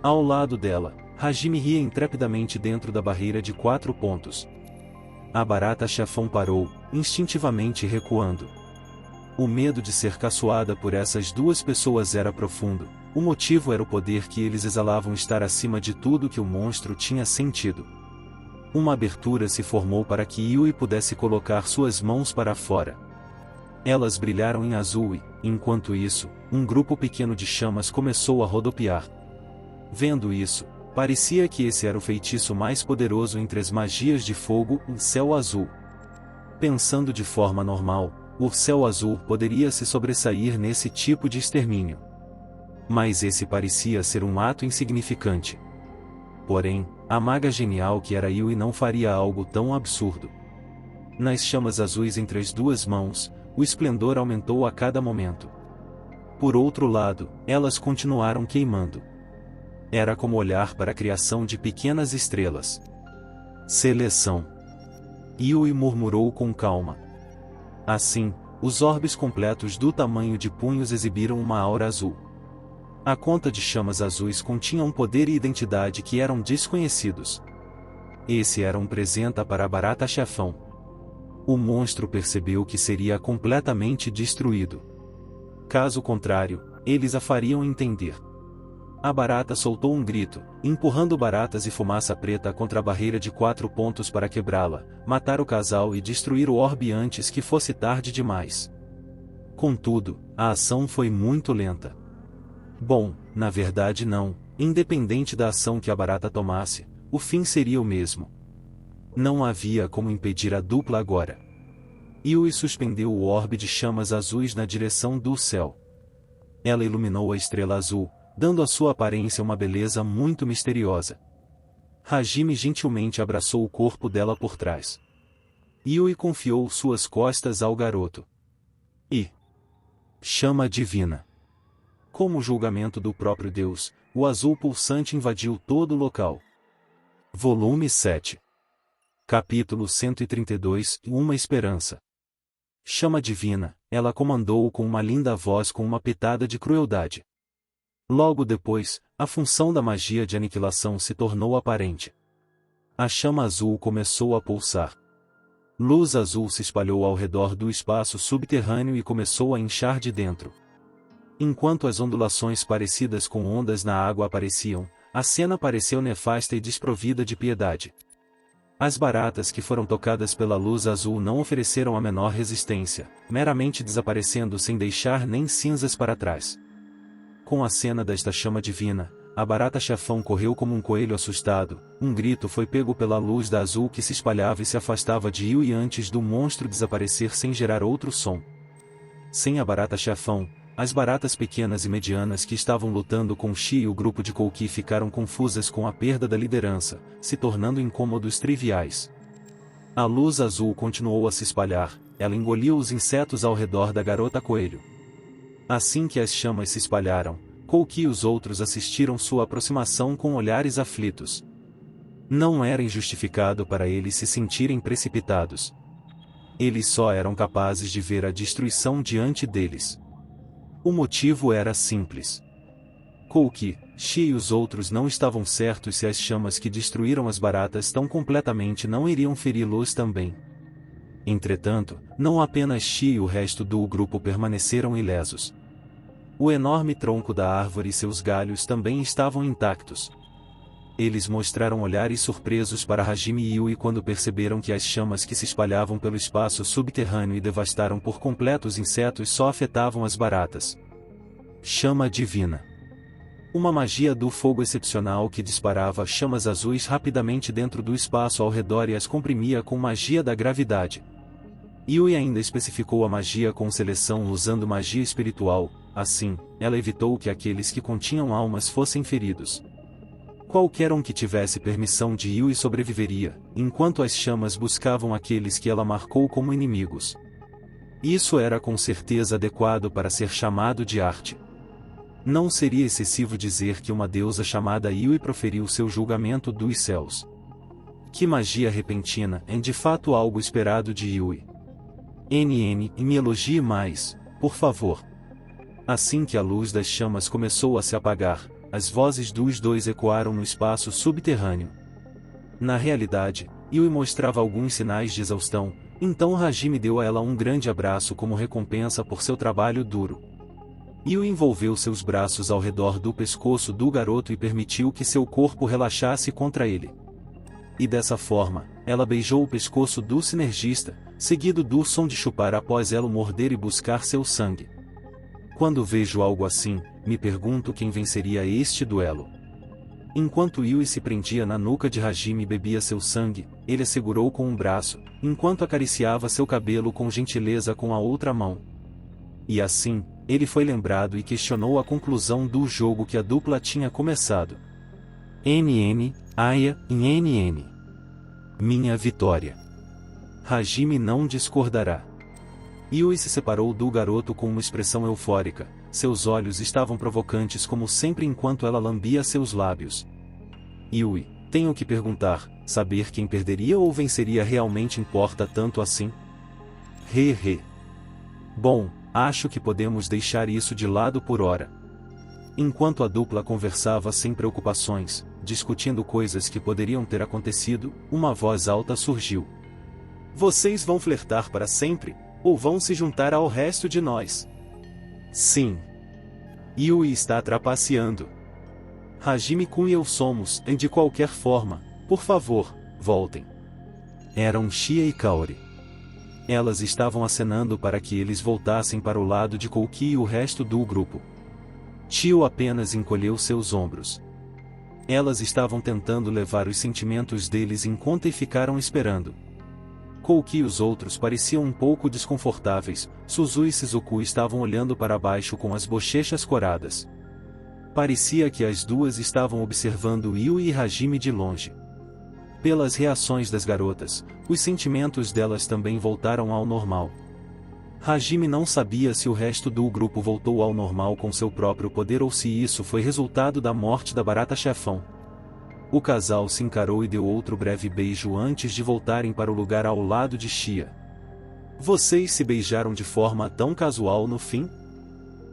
Ao lado dela, Hajime ria intrepidamente dentro da barreira de 4 pontos. A barata chefão parou, instintivamente recuando. O medo de ser caçoada por essas duas pessoas era profundo. O motivo era o poder que eles exalavam estar acima de tudo que o monstro tinha sentido. Uma abertura se formou para que Yui pudesse colocar suas mãos para fora. Elas brilharam em azul e, enquanto isso, um grupo pequeno de chamas começou a rodopiar. Vendo isso, parecia que esse era o feitiço mais poderoso entre as magias de fogo em céu azul. Pensando de forma normal, o céu azul poderia se sobressair nesse tipo de extermínio. Mas esse parecia ser um ato insignificante. Porém, a maga genial que era Yui não faria algo tão absurdo. Nas chamas azuis entre as duas mãos, o esplendor aumentou a cada momento. Por outro lado, elas continuaram queimando. Era como olhar para a criação de pequenas estrelas. Seleção. Yui murmurou com calma. Assim, os orbes completos do tamanho de punhos exibiram uma aura azul. A conta de chamas azuis continha um poder e identidade que eram desconhecidos. Esse era um presente para a barata chefão. O monstro percebeu que seria completamente destruído. Caso contrário, eles a fariam entender. A barata soltou um grito, empurrando baratas e fumaça preta contra a barreira de 4 pontos para quebrá-la, matar o casal e destruir o orbe antes que fosse tarde demais. Contudo, a ação foi muito lenta. Bom, na verdade não, independente da ação que a barata tomasse, o fim seria o mesmo. Não havia como impedir a dupla agora. Yui suspendeu o orbe de chamas azuis na direção do céu. Ela iluminou a estrela azul, dando à sua aparência uma beleza muito misteriosa. Hajime gentilmente abraçou o corpo dela por trás. Yui confiou suas costas ao garoto. E chama divina. Como o julgamento do próprio Deus, o azul pulsante invadiu todo o local. Volume 7. Capítulo 132 Uma esperança. Chama divina, ela comandou com uma linda voz com uma pitada de crueldade. Logo depois, a função da magia de aniquilação se tornou aparente. A chama azul começou a pulsar. Luz azul se espalhou ao redor do espaço subterrâneo e começou a inchar de dentro. Enquanto as ondulações parecidas com ondas na água apareciam, a cena pareceu nefasta e desprovida de piedade. As baratas que foram tocadas pela luz azul não ofereceram a menor resistência, meramente desaparecendo sem deixar nem cinzas para trás. Com a cena desta chama divina, a barata chefão correu como um coelho assustado, um grito foi pego pela luz da azul que se espalhava e se afastava de Yui antes do monstro desaparecer sem gerar outro som. Sem a barata chefão, as baratas pequenas e medianas que estavam lutando com Shi e o grupo de Kouki ficaram confusas com a perda da liderança, se tornando incômodos triviais. A luz azul continuou a se espalhar, ela engoliu os insetos ao redor da garota coelho. Assim que as chamas se espalharam, Kouki e os outros assistiram sua aproximação com olhares aflitos. Não era injustificado para eles se sentirem precipitados. Eles só eram capazes de ver a destruição diante deles. O motivo era simples. Kouki, Shi e os outros não estavam certos se as chamas que destruíram as baratas tão completamente não iriam feri-los também. Entretanto, não apenas Shi e o resto do grupo permaneceram ilesos. O enorme tronco da árvore e seus galhos também estavam intactos. Eles mostraram olhares surpresos para Hajime e Yui quando perceberam que as chamas que se espalhavam pelo espaço subterrâneo e devastaram por completo os insetos só afetavam as baratas. Chama divina. Uma magia do fogo excepcional que disparava chamas azuis rapidamente dentro do espaço ao redor e as comprimia com magia da gravidade. Yui ainda especificou a magia com seleção usando magia espiritual, assim, ela evitou que aqueles que continham almas fossem feridos. Qualquer um que tivesse permissão de Yui sobreviveria, enquanto as chamas buscavam aqueles que ela marcou como inimigos. Isso era com certeza adequado para ser chamado de arte. Não seria excessivo dizer que uma deusa chamada Yui proferiu seu julgamento dos céus. Que magia repentina é de fato algo esperado de Yui. NN, me elogie mais, por favor. Assim que a luz das chamas começou a se apagar, as vozes dos dois ecoaram no espaço subterrâneo. Na realidade, Yui mostrava alguns sinais de exaustão, então Hajime deu a ela um grande abraço como recompensa por seu trabalho duro. Yui envolveu seus braços ao redor do pescoço do garoto e permitiu que seu corpo relaxasse contra ele. E dessa forma, ela beijou o pescoço do sinergista, seguido do som de chupar após ela o morder e buscar seu sangue. Quando vejo algo assim, me pergunto quem venceria este duelo. Enquanto Yui se prendia na nuca de Hajime e bebia seu sangue, ele a segurou com um braço, enquanto acariciava seu cabelo com gentileza com a outra mão. E assim, ele foi lembrado e questionou a conclusão do jogo que a dupla tinha começado. NN, Aya, em NN. Minha vitória. Hajime não discordará. Yui se separou do garoto com uma expressão eufórica, seus olhos estavam provocantes como sempre enquanto ela lambia seus lábios. Yui, tenho que perguntar, saber quem perderia ou venceria realmente importa tanto assim? He. Bom, acho que podemos deixar isso de lado por hora. Enquanto a dupla conversava sem preocupações, discutindo coisas que poderiam ter acontecido, uma voz alta surgiu. Vocês vão flertar para sempre? Ou vão se juntar ao resto de nós? Sim. Yui está trapaceando. Hajime-kun e eu somos, e de qualquer forma, por favor, voltem. Eram Shia e Kaori. Elas estavam acenando para que eles voltassem para o lado de Kouki e o resto do grupo. Tio apenas encolheu seus ombros. Elas estavam tentando levar os sentimentos deles em conta e ficaram esperando. Kouki e os outros pareciam um pouco desconfortáveis, Suzu e Shizuku estavam olhando para baixo com as bochechas coradas. Parecia que as duas estavam observando Yui e Hajime de longe. Pelas reações das garotas, os sentimentos delas também voltaram ao normal. Hajime não sabia se o resto do grupo voltou ao normal com seu próprio poder ou se isso foi resultado da morte da barata-chefão. O casal se encarou e deu outro breve beijo antes de voltarem para o lugar ao lado de Shia. Vocês se beijaram de forma tão casual no fim?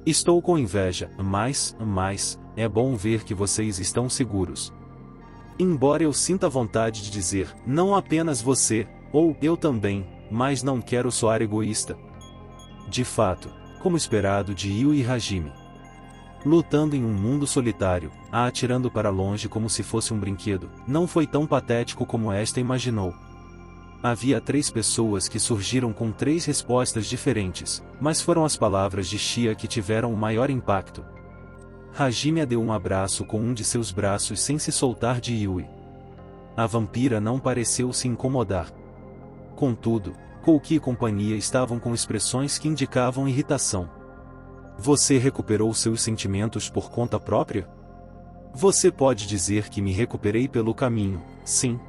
Estou com inveja, mas, é bom ver que vocês estão seguros. Embora eu sinta vontade de dizer, não apenas você, ou eu também, mas não quero soar egoísta. De fato, como esperado de Yui e Hajime. Lutando em um mundo solitário, a atirando para longe como se fosse um brinquedo, não foi tão patético como esta imaginou. Havia 3 pessoas que surgiram com 3 respostas diferentes, mas foram as palavras de Shia que tiveram o maior impacto. Hajime a deu um abraço com um de seus braços sem se soltar de Yui. A vampira não pareceu se incomodar. Contudo, Kouki e companhia estavam com expressões que indicavam irritação. Você recuperou seus sentimentos por conta própria? Você pode dizer que me recuperei pelo caminho, sim.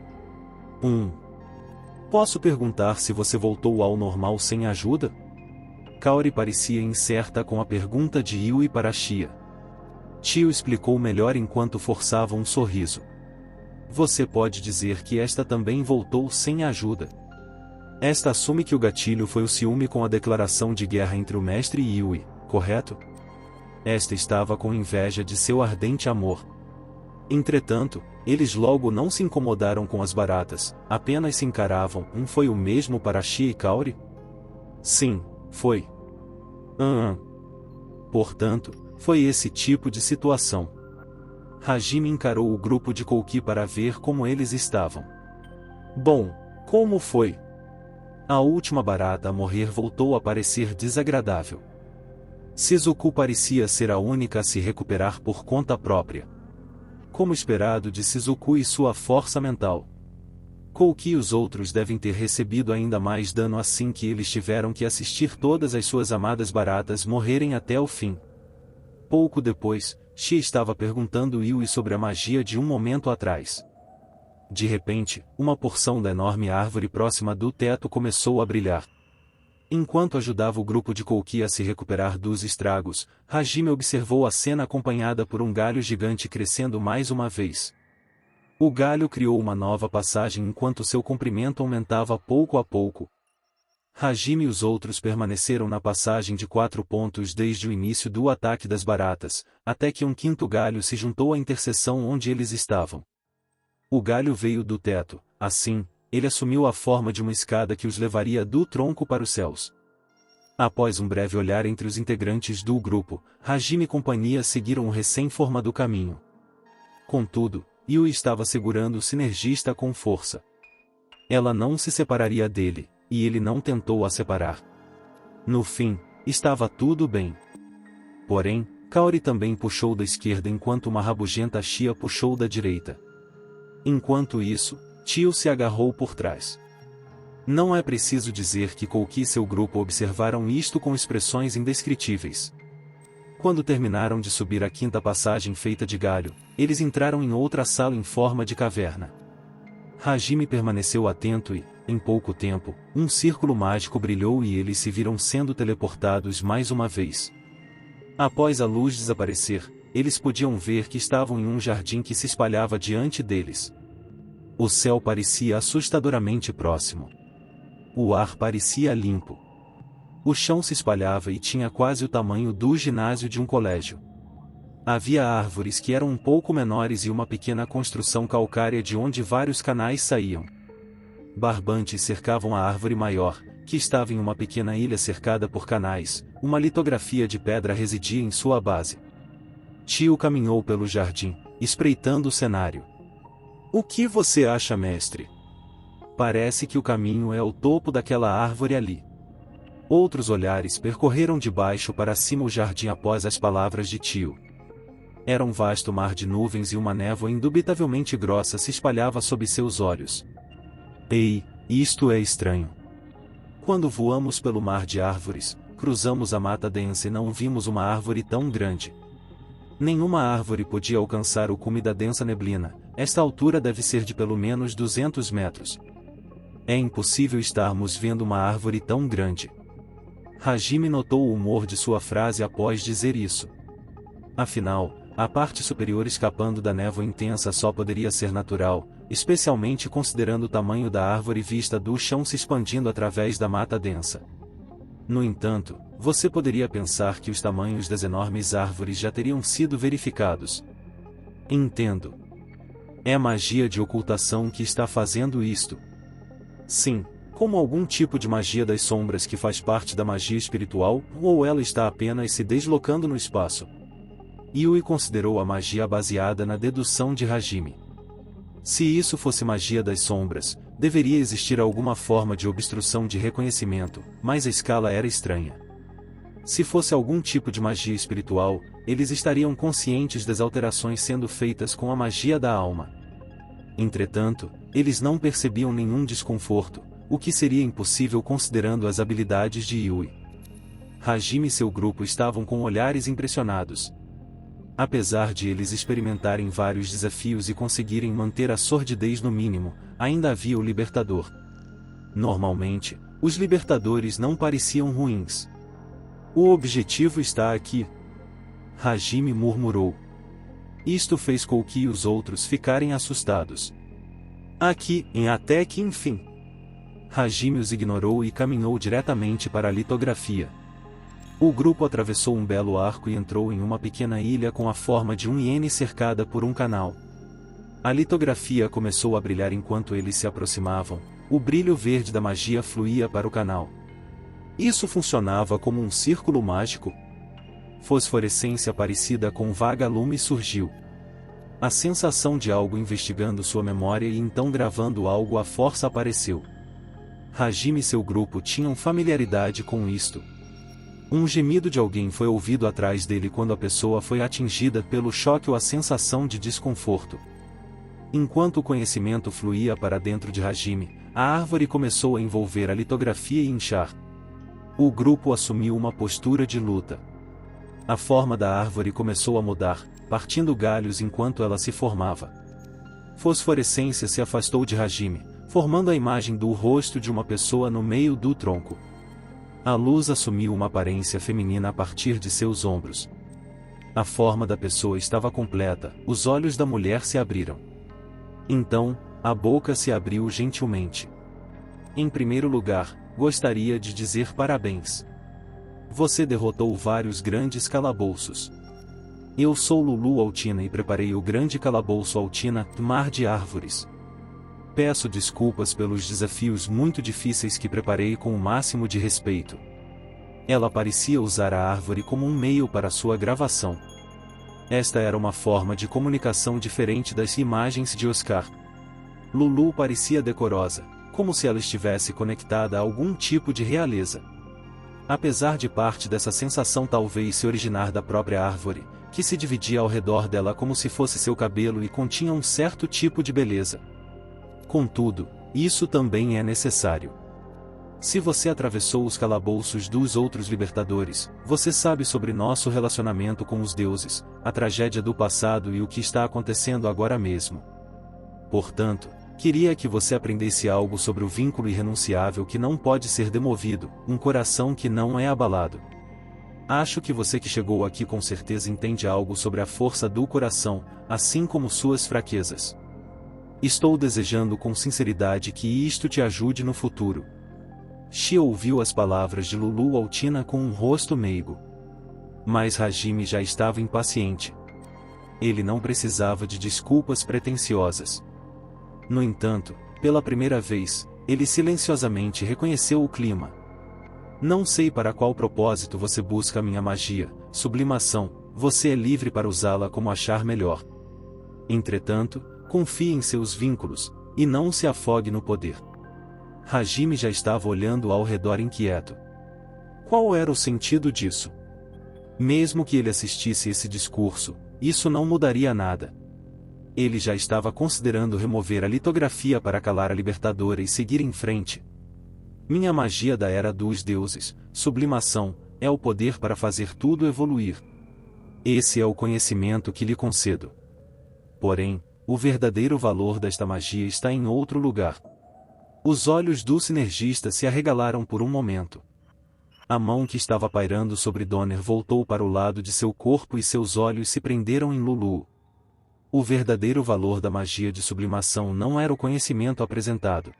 Posso perguntar se você voltou ao normal sem ajuda? Kaori parecia incerta com a pergunta de Yui para Shia. Tio explicou melhor enquanto forçava um sorriso. Você pode dizer que esta também voltou sem ajuda. Esta assume que o gatilho foi o ciúme com a declaração de guerra entre o mestre e Yui, correto? Esta estava com inveja de seu ardente amor. Entretanto, eles logo não se incomodaram com as baratas, apenas se encaravam. Foi o mesmo para Shia e Kaori? Sim, foi. Portanto, foi esse tipo de situação. Hajime encarou o grupo de Kouki para ver como eles estavam. Bom, como foi? A última barata a morrer voltou a parecer desagradável. Shizuku parecia ser a única a se recuperar por conta própria. Como esperado de Shizuku e sua força mental. Kouki e os outros devem ter recebido ainda mais dano assim que eles tiveram que assistir todas as suas amadas baratas morrerem até o fim. Pouco depois, Xia estava perguntando Yui sobre a magia de um momento atrás. De repente, uma porção da enorme árvore próxima do teto começou a brilhar. Enquanto ajudava o grupo de Kouki a se recuperar dos estragos, Hajime observou a cena acompanhada por um galho gigante crescendo mais uma vez. O galho criou uma nova passagem enquanto seu comprimento aumentava pouco a pouco. Hajime e os outros permaneceram na passagem de 4 pontos desde o início do ataque das baratas, até que um quinto galho se juntou à interseção onde eles estavam. O galho veio do teto, assim, ele assumiu a forma de uma escada que os levaria do tronco para os céus. Após um breve olhar entre os integrantes do grupo, Hajime e companhia seguiram o recém-formado caminho. Contudo, Yui estava segurando o sinergista com força. Ela não se separaria dele, e ele não tentou a separar. No fim, estava tudo bem. Porém, Kaori também puxou da esquerda enquanto uma rabugenta Xia puxou da direita. Enquanto isso, Tio se agarrou por trás. Não é preciso dizer que Kouki e seu grupo observaram isto com expressões indescritíveis. Quando terminaram de subir a quinta passagem feita de galho, eles entraram em outra sala em forma de caverna. Hajime permaneceu atento e, em pouco tempo, um círculo mágico brilhou e eles se viram sendo teleportados mais uma vez. Após a luz desaparecer, eles podiam ver que estavam em um jardim que se espalhava diante deles. O céu parecia assustadoramente próximo. O ar parecia limpo. O chão se espalhava e tinha quase o tamanho do ginásio de um colégio. Havia árvores que eram um pouco menores e uma pequena construção calcária de onde vários canais saíam. Barbantes cercavam a árvore maior, que estava em uma pequena ilha cercada por canais. Uma litografia de pedra residia em sua base. Tio caminhou pelo jardim, espreitando o cenário. O que você acha, mestre? Parece que o caminho é o topo daquela árvore ali. Outros olhares percorreram de baixo para cima o jardim após as palavras de Tio. Era um vasto mar de nuvens e uma névoa indubitavelmente grossa se espalhava sob seus olhos. Ei, isto é estranho. Quando voamos pelo mar de árvores, cruzamos a mata densa e não vimos uma árvore tão grande. Nenhuma árvore podia alcançar o cume da densa neblina. Esta altura deve ser de pelo menos 200 metros. É impossível estarmos vendo uma árvore tão grande. Hajime notou o humor de sua frase após dizer isso. Afinal, a parte superior escapando da névoa intensa só poderia ser natural, especialmente considerando o tamanho da árvore vista do chão se expandindo através da mata densa. No entanto, você poderia pensar que os tamanhos das enormes árvores já teriam sido verificados. Entendo. É magia de ocultação que está fazendo isto. Sim, como algum tipo de magia das sombras que faz parte da magia espiritual, ou ela está apenas se deslocando no espaço. Yui considerou a magia baseada na dedução de Hajime. Se isso fosse magia das sombras, deveria existir alguma forma de obstrução de reconhecimento, mas a escala era estranha. Se fosse algum tipo de magia espiritual, eles estariam conscientes das alterações sendo feitas com a magia da alma. Entretanto, eles não percebiam nenhum desconforto, o que seria impossível considerando as habilidades de Yui. Hajime e seu grupo estavam com olhares impressionados. Apesar de eles experimentarem vários desafios e conseguirem manter a sordidez no mínimo, ainda havia o libertador. Normalmente, os libertadores não pareciam ruins. O objetivo está aqui. Hajime murmurou. Isto fez Kouki e os outros ficarem assustados. Aqui, até que enfim. Hajime os ignorou e caminhou diretamente para a litografia. O grupo atravessou um belo arco e entrou em uma pequena ilha com a forma de um iene cercada por um canal. A litografia começou a brilhar enquanto eles se aproximavam. O brilho verde da magia fluía para o canal. Isso funcionava como um círculo mágico? Fosforescência parecida com um vaga-lume surgiu. A sensação de algo investigando sua memória e então gravando algo à força apareceu. Hajime e seu grupo tinham familiaridade com isto. Um gemido de alguém foi ouvido atrás dele quando a pessoa foi atingida pelo choque ou a sensação de desconforto. Enquanto o conhecimento fluía para dentro de Hajime, a árvore começou a envolver a litografia e inchar. O grupo assumiu uma postura de luta. A forma da árvore começou a mudar, partindo galhos enquanto ela se formava. Fosforescência se afastou de Hajime, formando a imagem do rosto de uma pessoa no meio do tronco. A luz assumiu uma aparência feminina a partir de seus ombros. A forma da pessoa estava completa, os olhos da mulher se abriram. Então, a boca se abriu gentilmente. Em primeiro lugar, gostaria de dizer parabéns. Você derrotou vários grandes calabouços. Eu sou Lulu Altina e preparei o grande calabouço Altina, Mar de Árvores. Peço desculpas pelos desafios muito difíceis que preparei com o máximo de respeito. Ela parecia usar a árvore como um meio para sua gravação. Esta era uma forma de comunicação diferente das imagens de Oscar. Lulu parecia decorosa, como se ela estivesse conectada a algum tipo de realeza. Apesar de parte dessa sensação talvez se originar da própria árvore, que se dividia ao redor dela como se fosse seu cabelo e continha um certo tipo de beleza. Contudo, isso também é necessário. Se você atravessou os calabouços dos outros libertadores, você sabe sobre nosso relacionamento com os deuses, a tragédia do passado e o que está acontecendo agora mesmo. Portanto, queria que você aprendesse algo sobre o vínculo irrenunciável que não pode ser demovido, um coração que não é abalado. Acho que você que chegou aqui com certeza entende algo sobre a força do coração, assim como suas fraquezas. Estou desejando com sinceridade que isto te ajude no futuro. Shia ouviu as palavras de Lulu Altina com um rosto meigo. Mas Hajime já estava impaciente. Ele não precisava de desculpas pretensiosas. No entanto, pela primeira vez, ele silenciosamente reconheceu o clima. Não sei para qual propósito você busca minha magia, sublimação, você é livre para usá-la como achar melhor. Entretanto, confie em seus vínculos, e não se afogue no poder. Hajime já estava olhando ao redor inquieto. Qual era o sentido disso? Mesmo que ele assistisse esse discurso, isso não mudaria nada. Ele já estava considerando remover a litografia para calar a libertadora e seguir em frente. Minha magia da Era dos Deuses, sublimação, é o poder para fazer tudo evoluir. Esse é o conhecimento que lhe concedo. Porém, o verdadeiro valor desta magia está em outro lugar. Os olhos do sinergista se arregalaram por um momento. A mão que estava pairando sobre Donner voltou para o lado de seu corpo e seus olhos se prenderam em Lulu. O verdadeiro valor da magia de sublimação não era o conhecimento apresentado.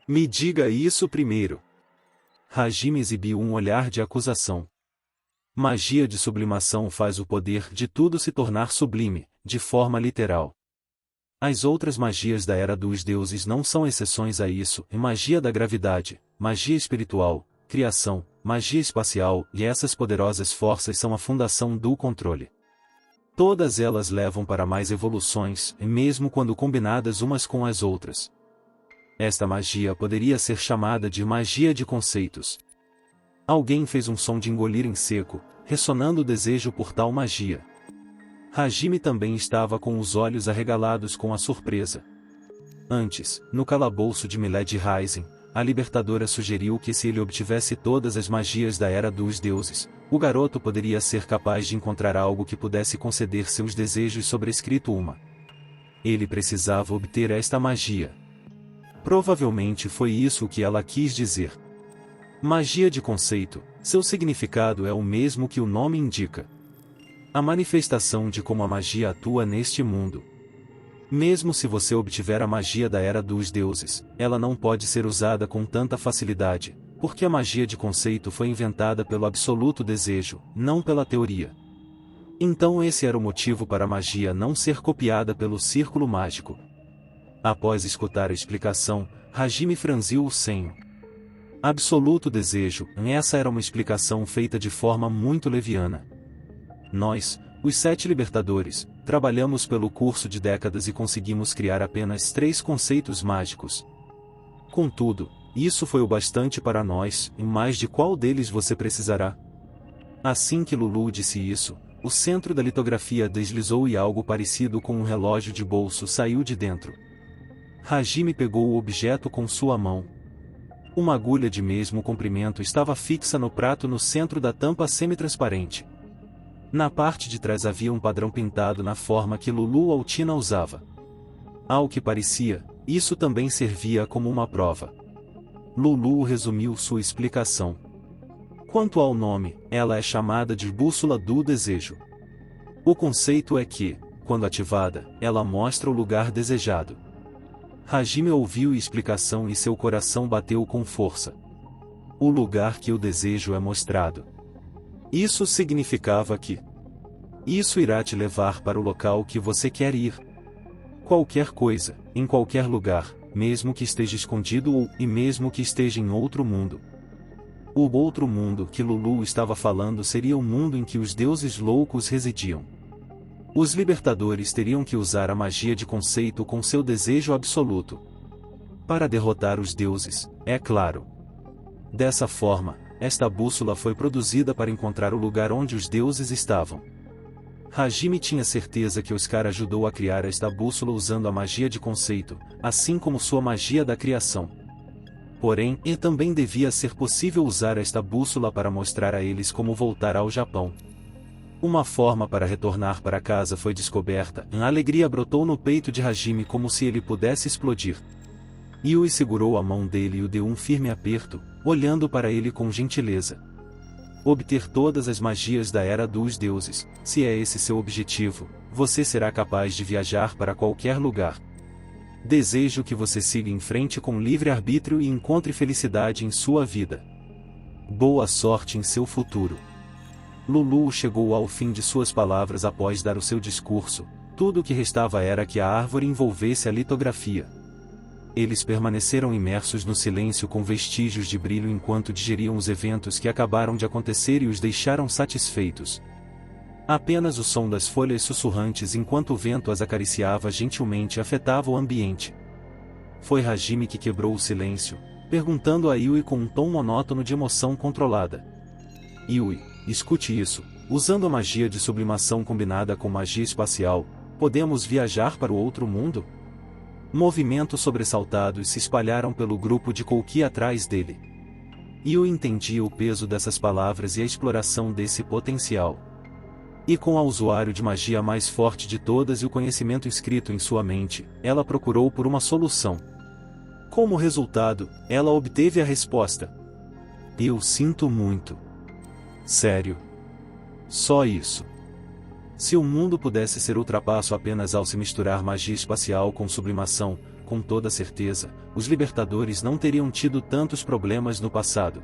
Me diga isso primeiro. Hajime exibiu um olhar de acusação. Magia de sublimação faz o poder de tudo se tornar sublime, de forma literal. As outras magias da Era dos Deuses não são exceções a isso, magia da gravidade, magia espiritual, criação, magia espacial, e essas poderosas forças são a fundação do controle. Todas elas levam para mais evoluções, mesmo quando combinadas umas com as outras. Esta magia poderia ser chamada de magia de conceitos. Alguém fez um som de engolir em seco, ressonando o desejo por tal magia. Hajime também estava com os olhos arregalados com a surpresa. Antes, no calabouço de Milady Rising, a libertadora sugeriu que se ele obtivesse todas as magias da Era dos Deuses, o garoto poderia ser capaz de encontrar algo que pudesse conceder seus desejos sobrescrito uma. Ele precisava obter esta magia. Provavelmente foi isso que ela quis dizer. Magia de conceito, seu significado é o mesmo que o nome indica. A manifestação de como a magia atua neste mundo. Mesmo se você obtiver a magia da Era dos Deuses, ela não pode ser usada com tanta facilidade, porque a magia de conceito foi inventada pelo absoluto desejo, não pela teoria. Então esse era o motivo para a magia não ser copiada pelo círculo mágico. Após escutar a explicação, Hajime franziu o senho. Absoluto desejo, essa era uma explicação feita de forma muito leviana. Nós, os 7 libertadores, trabalhamos pelo curso de décadas e conseguimos criar apenas 3 conceitos mágicos. Contudo, isso foi o bastante para nós, e mais de qual deles você precisará? Assim que Lulu disse isso, o centro da litografia deslizou e algo parecido com um relógio de bolso saiu de dentro. Hajime pegou o objeto com sua mão. Uma agulha de mesmo comprimento estava fixa no prato no centro da tampa semitransparente. Na parte de trás havia um padrão pintado na forma que Lulu Altina usava. Ao que parecia, isso também servia como uma prova. Lulu resumiu sua explicação. Quanto ao nome, ela é chamada de bússola do desejo. O conceito é que, quando ativada, ela mostra o lugar desejado. Hajime ouviu a explicação e seu coração bateu com força. O lugar que o desejo é mostrado. Isso significava que isso irá te levar para o local que você quer ir. Qualquer coisa, em qualquer lugar, mesmo que esteja escondido e mesmo que esteja em outro mundo. O outro mundo que Lulu estava falando seria o mundo em que os deuses loucos residiam. Os libertadores teriam que usar a magia de conceito com seu desejo absoluto. Para derrotar os deuses, é claro. Dessa forma, esta bússola foi produzida para encontrar o lugar onde os deuses estavam. Hajime tinha certeza que Oscar ajudou a criar esta bússola usando a magia de conceito, assim como sua magia da criação. Porém, também devia ser possível usar esta bússola para mostrar a eles como voltar ao Japão. Uma forma para retornar para casa foi descoberta. A alegria brotou no peito de Hajime como se ele pudesse explodir. Yui segurou a mão dele e o deu um firme aperto, olhando para ele com gentileza. Obter todas as magias da Era dos Deuses, se é esse seu objetivo, você será capaz de viajar para qualquer lugar. Desejo que você siga em frente com livre-arbítrio e encontre felicidade em sua vida. Boa sorte em seu futuro. Lulu chegou ao fim de suas palavras após dar o seu discurso. Tudo o que restava era que a árvore envolvesse a litografia. Eles permaneceram imersos no silêncio com vestígios de brilho enquanto digeriam os eventos que acabaram de acontecer e os deixaram satisfeitos. Apenas o som das folhas sussurrantes enquanto o vento as acariciava gentilmente afetava o ambiente. Foi Hajime que quebrou o silêncio, perguntando a Yui com um tom monótono de emoção controlada. Yui, escute isso, usando a magia de sublimação combinada com magia espacial, podemos viajar para o outro mundo? Movimentos sobressaltados se espalharam pelo grupo de Kouki atrás dele. Yui entendia o peso dessas palavras e a exploração desse potencial. E com a usuário de magia mais forte de todas e o conhecimento escrito em sua mente, ela procurou por uma solução. Como resultado, ela obteve a resposta. Eu sinto muito. Sério. Só isso. Se o mundo pudesse ser ultrapasso apenas ao se misturar magia espacial com sublimação, com toda certeza, os libertadores não teriam tido tantos problemas no passado.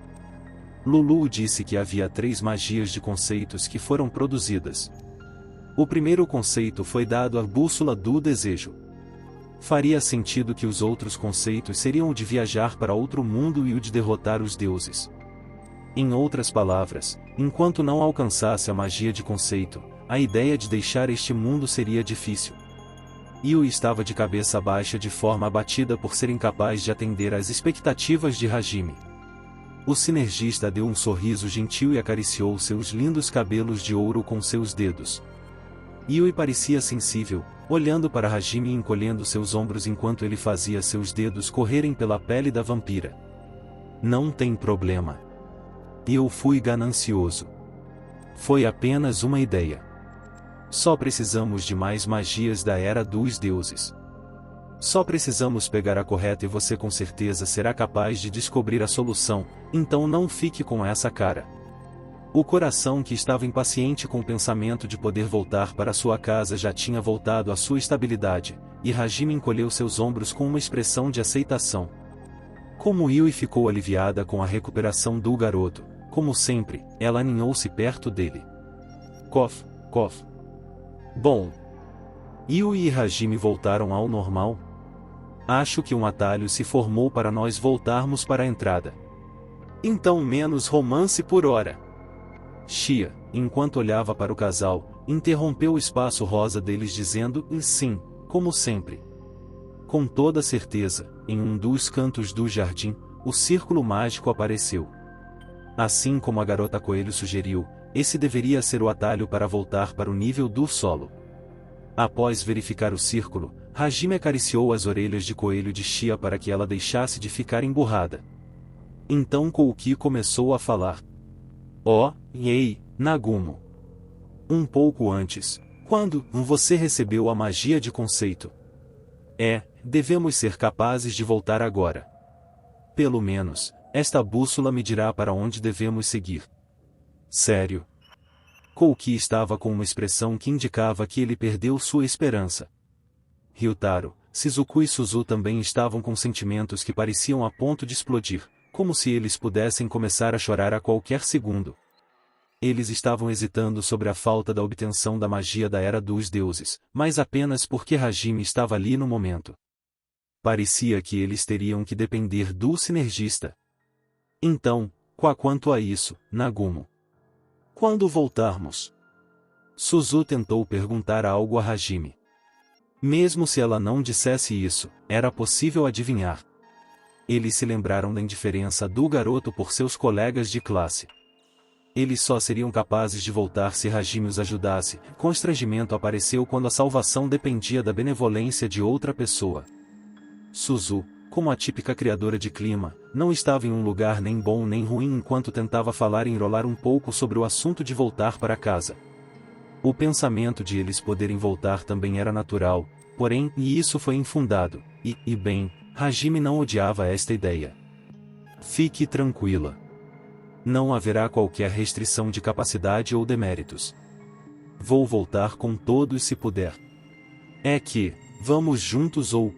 Lulu disse que havia 3 magias de conceitos que foram produzidas. O primeiro conceito foi dado à bússola do desejo. Faria sentido que os outros conceitos seriam o de viajar para outro mundo e o de derrotar os deuses. Em outras palavras, enquanto não alcançasse a magia de conceito, a ideia de deixar este mundo seria difícil. Yui estava de cabeça baixa de forma abatida por ser incapaz de atender às expectativas de Hajime. O sinergista deu um sorriso gentil e acariciou seus lindos cabelos de ouro com seus dedos. Yui parecia sensível, olhando para Hajime e encolhendo seus ombros enquanto ele fazia seus dedos correrem pela pele da vampira. Não tem problema. Eu fui ganancioso. Foi apenas uma ideia. Só precisamos de mais magias da Era dos Deuses. Só precisamos pegar a correta e você com certeza será capaz de descobrir a solução, então não fique com essa cara. O coração que estava impaciente com o pensamento de poder voltar para sua casa já tinha voltado à sua estabilidade, e Hajime encolheu seus ombros com uma expressão de aceitação. Como Yui ficou aliviada com a recuperação do garoto, como sempre, ela aninhou-se perto dele. Cof, cof. Bom. Yui e Hajime voltaram ao normal? Acho que um atalho se formou para nós voltarmos para a entrada. Então menos romance por hora. Shia, enquanto olhava para o casal, interrompeu o espaço rosa deles dizendo, sim, como sempre. Com toda certeza, em um dos cantos do jardim, o círculo mágico apareceu. Assim como a garota coelho sugeriu, esse deveria ser o atalho para voltar para o nível do solo. Após verificar o círculo, Hajime acariciou as orelhas de coelho de Shia para que ela deixasse de ficar emburrada. Então Kouki começou a falar. Oh, ei, Nagumo. Um pouco antes, quando você recebeu a magia de conceito. Devemos ser capazes de voltar agora. Pelo menos, esta bússola me dirá para onde devemos seguir. Sério? Kouki estava com uma expressão que indicava que ele perdeu sua esperança. Ryutaro, Shizuku e Suzu também estavam com sentimentos que pareciam a ponto de explodir, como se eles pudessem começar a chorar a qualquer segundo. Eles estavam hesitando sobre a falta da obtenção da magia da Era dos Deuses, mas apenas porque Hajime estava ali no momento. Parecia que eles teriam que depender do sinergista. Então, quanto a isso, Nagumo? Quando voltarmos? Suzu tentou perguntar algo a Hajime. Mesmo se ela não dissesse isso, era possível adivinhar. Eles se lembraram da indiferença do garoto por seus colegas de classe. Eles só seriam capazes de voltar se Hajime os ajudasse. Constrangimento apareceu quando a salvação dependia da benevolência de outra pessoa. Suzu, como a típica criadora de clima, não estava em um lugar nem bom nem ruim enquanto tentava falar e enrolar um pouco sobre o assunto de voltar para casa. O pensamento de eles poderem voltar também era natural, porém, isso foi infundado, bem, Hajime não odiava esta ideia. Fique tranquila. Não haverá qualquer restrição de capacidade ou deméritos. Vou voltar com todos se puder. Vamos juntos ou...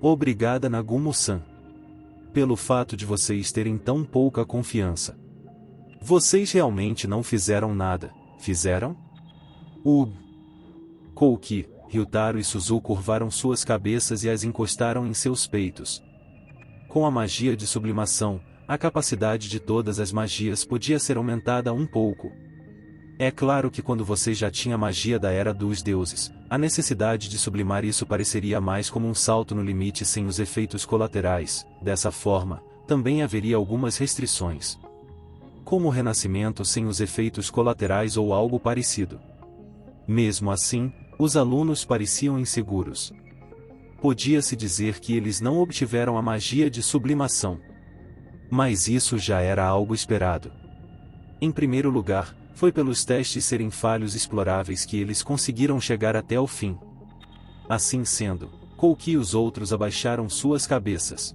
Obrigada Nagumo-san. Pelo fato de vocês terem tão pouca confiança. Vocês realmente não fizeram nada, fizeram? Kouki, Ryutaro e Suzu curvaram suas cabeças e as encostaram em seus peitos. Com a magia de sublimação, a capacidade de todas as magias podia ser aumentada um pouco. É claro que quando você já tinha magia da Era dos Deuses, a necessidade de sublimar isso pareceria mais como um salto no limite sem os efeitos colaterais. Dessa forma, também haveria algumas restrições. Como o renascimento sem os efeitos colaterais ou algo parecido. Mesmo assim, os alunos pareciam inseguros. Podia-se dizer que eles não obtiveram a magia de sublimação. Mas isso já era algo esperado. Em primeiro lugar, foi pelos testes serem falhos exploráveis que eles conseguiram chegar até o fim. Assim sendo, Kouki e os outros abaixaram suas cabeças.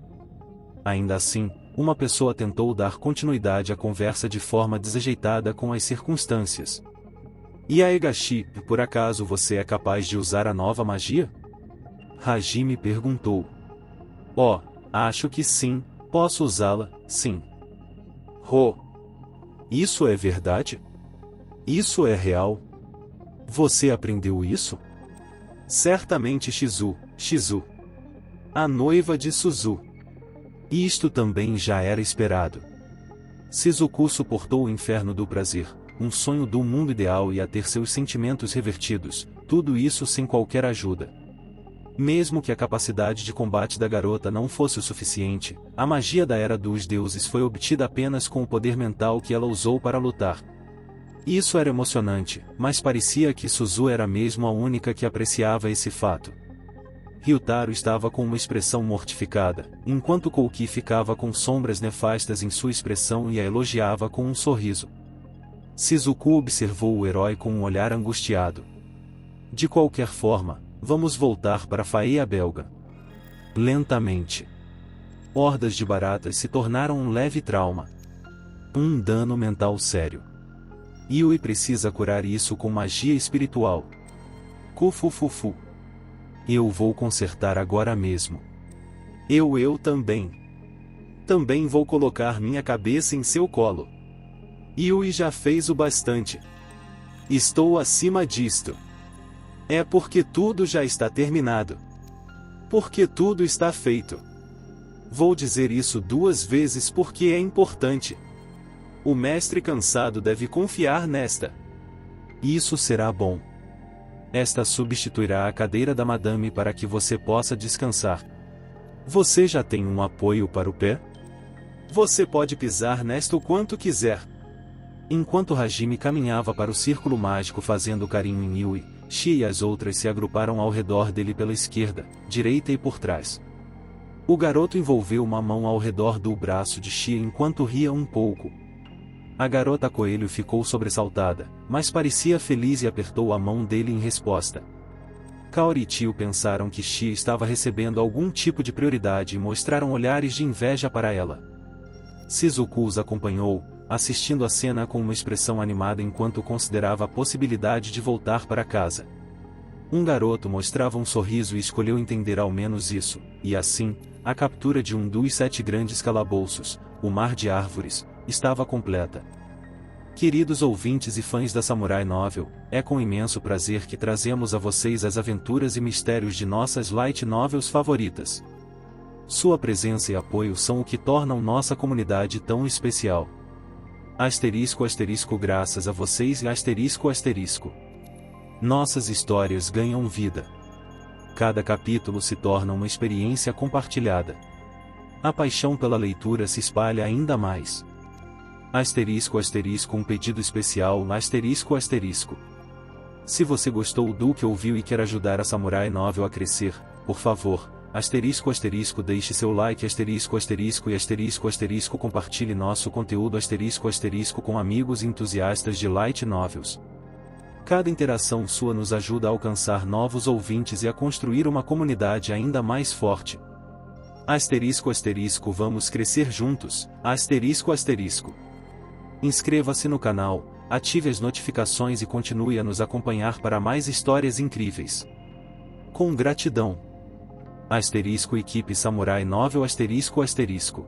Ainda assim, uma pessoa tentou dar continuidade à conversa de forma desajeitada com as circunstâncias. Aegashi, por acaso você é capaz de usar a nova magia? Hajime perguntou. Acho que sim, posso usá-la, sim. Isso é verdade? Isso é real? Você aprendeu isso? Certamente Shizu. A noiva de Suzu. Isto também já era esperado. Shizuku suportou o inferno do prazer, um sonho do mundo ideal e a ter seus sentimentos revertidos, tudo isso sem qualquer ajuda. Mesmo que a capacidade de combate da garota não fosse o suficiente, a magia da Era dos Deuses foi obtida apenas com o poder mental que ela usou para lutar. Isso era emocionante, mas parecia que Suzu era mesmo a única que apreciava esse fato. Ryutaro estava com uma expressão mortificada, enquanto Kouki ficava com sombras nefastas em sua expressão e a elogiava com um sorriso. Shizuku observou o herói com um olhar angustiado. De qualquer forma, vamos voltar para Faia Belga. Lentamente. Hordas de baratas se tornaram um leve trauma. Um dano mental sério. Yui precisa curar isso com magia espiritual. Kufufufu. Eu vou consertar agora mesmo. Eu também. Também vou colocar minha cabeça em seu colo. Yui já fez o bastante. Estou acima disto. É porque tudo já está terminado. Porque tudo está feito. Vou dizer isso 2 vezes porque é importante. O mestre cansado deve confiar nesta. Isso será bom. Esta substituirá a cadeira da madame para que você possa descansar. Você já tem um apoio para o pé? Você pode pisar nesta o quanto quiser. Enquanto Hajime caminhava para o círculo mágico fazendo carinho em Yui, Shi e as outras se agruparam ao redor dele pela esquerda, direita e por trás. O garoto envolveu uma mão ao redor do braço de Shi enquanto ria um pouco. A garota coelho ficou sobressaltada, mas parecia feliz e apertou a mão dele em resposta. Kaori e Tio pensaram que Shi estava recebendo algum tipo de prioridade e mostraram olhares de inveja para ela. Shizuku os acompanhou, assistindo a cena com uma expressão animada enquanto considerava a possibilidade de voltar para casa. Um garoto mostrava um sorriso e escolheu entender ao menos isso, e assim, a captura de um dos 7 grandes calabouços, o Mar de Árvores, estava completa. Queridos ouvintes e fãs da Samurai Novel, é com imenso prazer que trazemos a vocês as aventuras e mistérios de nossas light novels favoritas. Sua presença e apoio são o que tornam nossa comunidade tão especial. Asterisco asterisco graças a vocês e asterisco asterisco. Nossas histórias ganham vida. Cada capítulo se torna uma experiência compartilhada. A paixão pela leitura se espalha ainda mais. Asterisco asterisco um pedido especial asterisco asterisco. Se você gostou do que ouviu e quer ajudar a Samurai Novel a crescer, por favor, asterisco asterisco deixe seu like asterisco asterisco e asterisco asterisco compartilhe nosso conteúdo asterisco asterisco com amigos e entusiastas de light novels. Cada interação sua nos ajuda a alcançar novos ouvintes e a construir uma comunidade ainda mais forte. Asterisco asterisco vamos crescer juntos, asterisco asterisco. Inscreva-se no canal, ative as notificações e continue a nos acompanhar para mais histórias incríveis. Com gratidão. Asterisco equipe Samurai Novel asterisco asterisco.